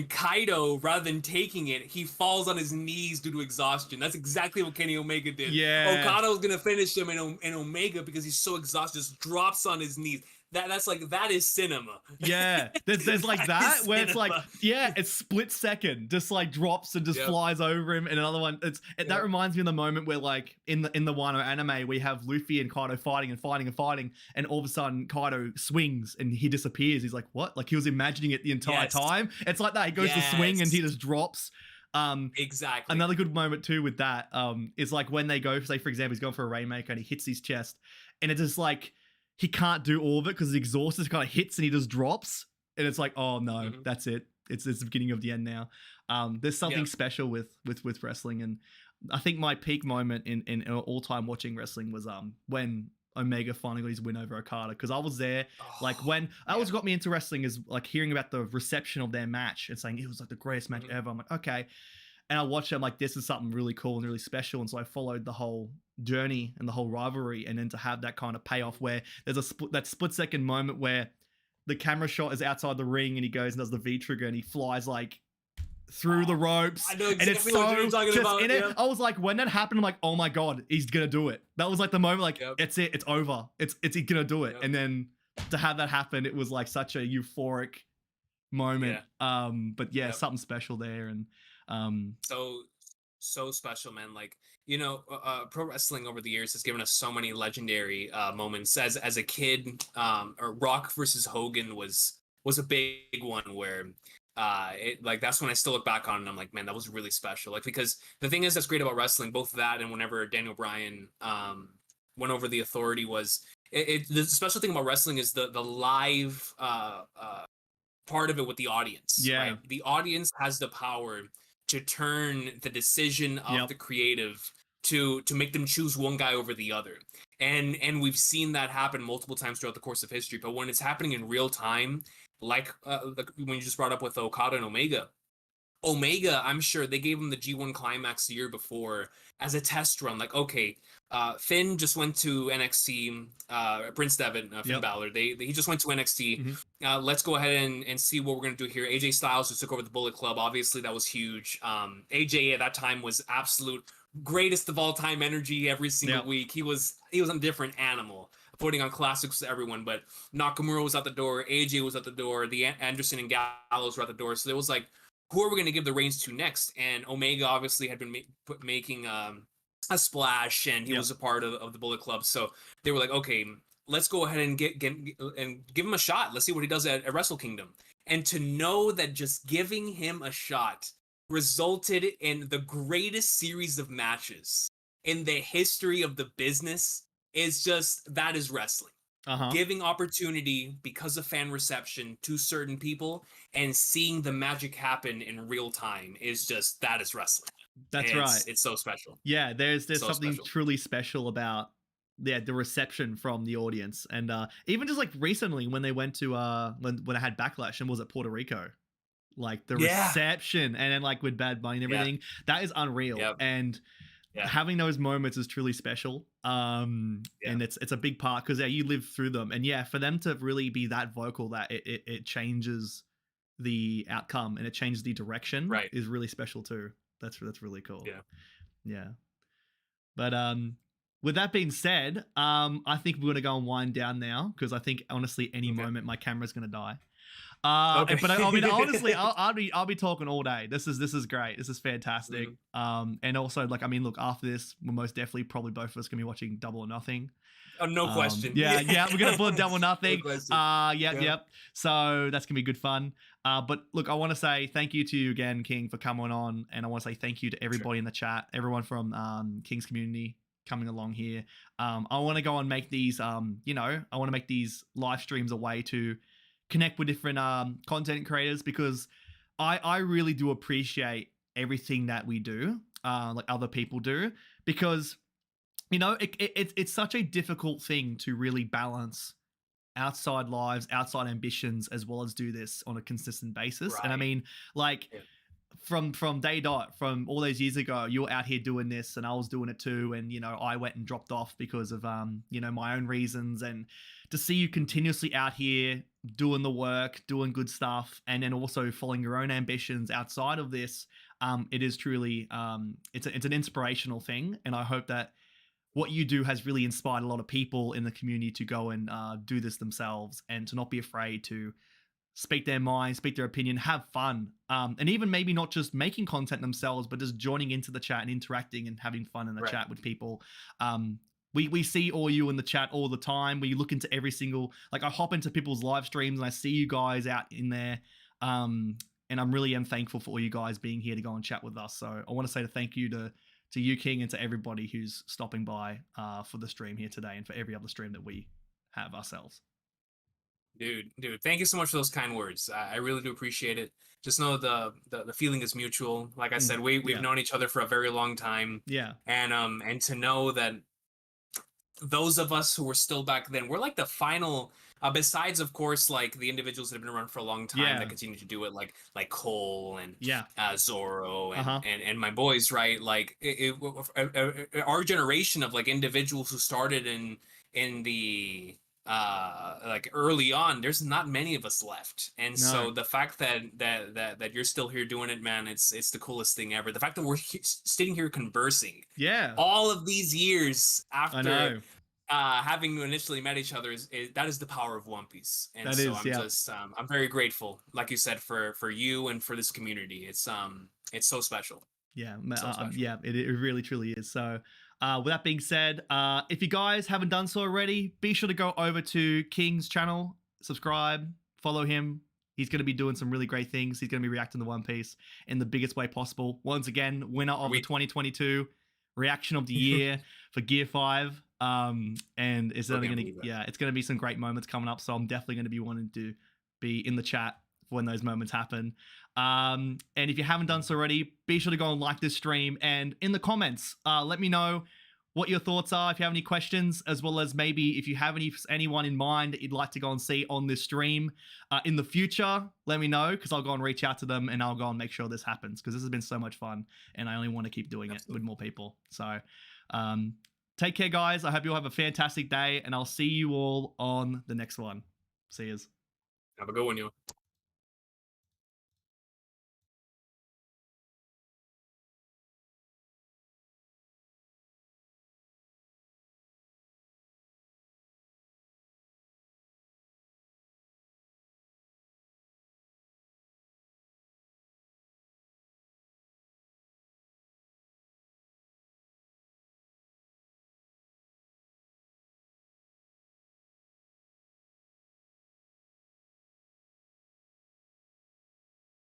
[SPEAKER 2] Kaido, rather than taking it, he falls on his knees due to exhaustion. That's exactly what Kenny Omega did.
[SPEAKER 1] Yeah.
[SPEAKER 2] Okada was gonna finish him in Omega because he's so exhausted, just drops on his knees. That is cinema.
[SPEAKER 1] Yeah, there's like that where it's like, yeah, it's split second, just like drops and just flies over him, and another one. That reminds me of the moment where like in the Wano anime we have Luffy and Kaido fighting, and all of a sudden Kaido swings and he disappears. He's like, what? Like he was imagining it the entire time. It's like that. He goes to swing and he just drops.
[SPEAKER 2] Exactly.
[SPEAKER 1] Another good moment too with that is like when they go, say for example, he's going for a Rainmaker and he hits his chest, and it's just like. He can't do all of it because the exhaust just kind of hits and he just drops. And it's like, oh no, that's it. It's the beginning of the end now. There's something special with wrestling. And I think my peak moment in all time watching wrestling was when Omega finally got his win over Okada. Because I was there, like when that was got me into wrestling is like hearing about the reception of their match and saying it was like the greatest match ever. I'm like, okay. And I watched it, I'm like, this is something really cool and really special. And so I followed the whole journey and the whole rivalry. And then to have that kind of payoff where there's that split second moment where the camera shot is outside the ring and he goes and does the V trigger and he flies like through the ropes.
[SPEAKER 2] I know exactly
[SPEAKER 1] and it's
[SPEAKER 2] what you're talking about.
[SPEAKER 1] In it. I was like, when that happened, I'm like, oh my God, he's going to do it. That was like the moment, like, it's it. It's over. It's going to do it. And then to have that happen, it was like such a euphoric moment. But something special there. And,
[SPEAKER 2] so special, man. Like, you know, pro wrestling over the years has given us so many legendary moments. As a kid, or Rock versus Hogan was a big one where that's when I still look back on it and I'm like, man, that was really special. Like, because the thing is that's great about wrestling, both that and whenever Daniel Bryan went over the Authority was the special thing about wrestling is the live part of it with the audience. Right? The audience has the power to turn the decision of the creative to make them choose one guy over the other. And we've seen that happen multiple times throughout the course of history. But when it's happening in real time, like when you just brought up with Okada and Omega, I'm sure they gave him the G1 Climax the year before as a test run. Like, okay, Finn just went to NXT, Prince Devitt, Finn Balor. He just went to NXT. Let's go ahead and see what we're going to do here. AJ Styles just took over the Bullet Club. Obviously, that was huge. AJ at that time was absolute greatest of all time energy every single week. He was a different animal, putting on classics to everyone. But Nakamura was at the door. AJ was at the door. The Anderson and Gallows were at the door. So there was like, who are we going to give the reins to next? And Omega obviously had been making a splash, and he was a part of the Bullet Club. So they were like, okay, let's go ahead and give him a shot. Let's see what he does at Wrestle Kingdom. And to know that just giving him a shot resulted in the greatest series of matches in the history of the business that is wrestling. Giving opportunity because of fan reception to certain people and seeing the magic happen in real time that is wrestling.
[SPEAKER 1] That's right.
[SPEAKER 2] It's so special.
[SPEAKER 1] Yeah, there's so something truly special about the reception from the audience. And even just like recently when they went to when I had Backlash and was at Puerto Rico, like the reception and then like with Bad Bunny and everything, that is unreal. And having those moments is truly special. And it's a big part because you live through them. And for them to really be that vocal that it changes the outcome and it changes the direction is really special too. That's really cool. Yeah. But with that being said, I think we're gonna go and wind down now because I think honestly any moment my camera's gonna die.
[SPEAKER 2] Okay.
[SPEAKER 1] But I mean, honestly, I'll be talking all day. This is great. This is fantastic.
[SPEAKER 2] Mhm.
[SPEAKER 1] And also, like, I mean, look, after this, we're most definitely probably both of us gonna be watching Double or Nothing.
[SPEAKER 2] Oh, no question.
[SPEAKER 1] Yeah, yeah, we're gonna put Double or
[SPEAKER 2] No
[SPEAKER 1] Nothing.
[SPEAKER 2] question.
[SPEAKER 1] Yep,
[SPEAKER 2] Yeah.
[SPEAKER 1] yep. So that's gonna be good fun. But look, I want to say thank you to you again, King, for coming on, and I want to say thank you to
[SPEAKER 2] Sure.
[SPEAKER 1] everybody in the chat, everyone from King's community coming along here. I want to go and make these, you know, I want to make these live streams a way to connect with different content creators, because I really do appreciate everything that we do, like other people do, because you know it's such a difficult thing to really balance outside lives, outside ambitions, as well as do this on a consistent basis. And I
[SPEAKER 2] Right.
[SPEAKER 1] mean, like,
[SPEAKER 2] Yeah.
[SPEAKER 1] from day dot, from all those years ago, you were out here doing this and I was doing it too, and you know, I went and dropped off because of you know, my own reasons. And to see you continuously out here doing the work, doing good stuff, and then also following your own ambitions outside of this, it is truly it's an inspirational thing. And I hope that what you do has really inspired a lot of people in the community to go and do this themselves, and to not be afraid to speak their mind, speak their opinion, have fun, and even maybe not just making content themselves, but just joining into the chat and interacting and having fun in the
[SPEAKER 2] Right.
[SPEAKER 1] chat with people. We see all you in the chat all the time. We look into every single, like, I hop into people's live streams and I see you guys out in there. And I'm really am thankful for all you guys being here to go and chat with us. So I want to say thank you to you, King, and to everybody who's stopping by for the stream here today, and for every other stream that we have ourselves.
[SPEAKER 2] Dude, thank you so much for those kind words. I really do appreciate it. Just know the feeling is mutual. Like I said, we've
[SPEAKER 1] Yeah.
[SPEAKER 2] known each other for a very long time,
[SPEAKER 1] Yeah.
[SPEAKER 2] and to know that those of us who were still back then, we're like the final. Besides, of course, like the individuals that have been around for a long time
[SPEAKER 1] Yeah.
[SPEAKER 2] that continue to do it, like Cole and
[SPEAKER 1] Yeah.
[SPEAKER 2] Zorro and,
[SPEAKER 1] Uh-huh.
[SPEAKER 2] and my boys, right? Like our generation of like individuals who started in the like early on, there's not many of us left. And
[SPEAKER 1] No.
[SPEAKER 2] so the fact that you're still here doing it, man, it's the coolest thing ever. The fact that we're sitting here conversing
[SPEAKER 1] Yeah.
[SPEAKER 2] all of these years
[SPEAKER 1] I
[SPEAKER 2] after
[SPEAKER 1] know.
[SPEAKER 2] having initially met each other is that is the power of One Piece. And
[SPEAKER 1] That
[SPEAKER 2] so
[SPEAKER 1] is,
[SPEAKER 2] I'm
[SPEAKER 1] yeah.
[SPEAKER 2] just I'm very grateful, like you said, for you and for this community. It's so special.
[SPEAKER 1] Yeah,
[SPEAKER 2] So special.
[SPEAKER 1] yeah, it really truly is. So, with that being said, if you guys haven't done so already, be sure to go over to King's channel, subscribe, follow him. He's going to be doing some really great things. He's going to be reacting to One Piece in the biggest way possible. Once again, winner of the 2022 reaction of the year for Gear 5. And it's only going to, yeah, it's going to be some great moments coming up. So I'm definitely going to be wanting to be in the chat when those moments happen. And if you haven't done so already, be sure to go and like this stream, and in the comments, let me know what your thoughts are, if you have any questions, as well as maybe if you have anyone in mind that you'd like to go and see on this stream in the future. Let me know, because I'll go and reach out to them, and I'll go and make sure this happens, because this has been so much fun and I only want to keep doing it with more people. So take care, guys. I hope you all have a fantastic day, and I'll see you all on the next one. See yous.
[SPEAKER 2] Have a good one, you.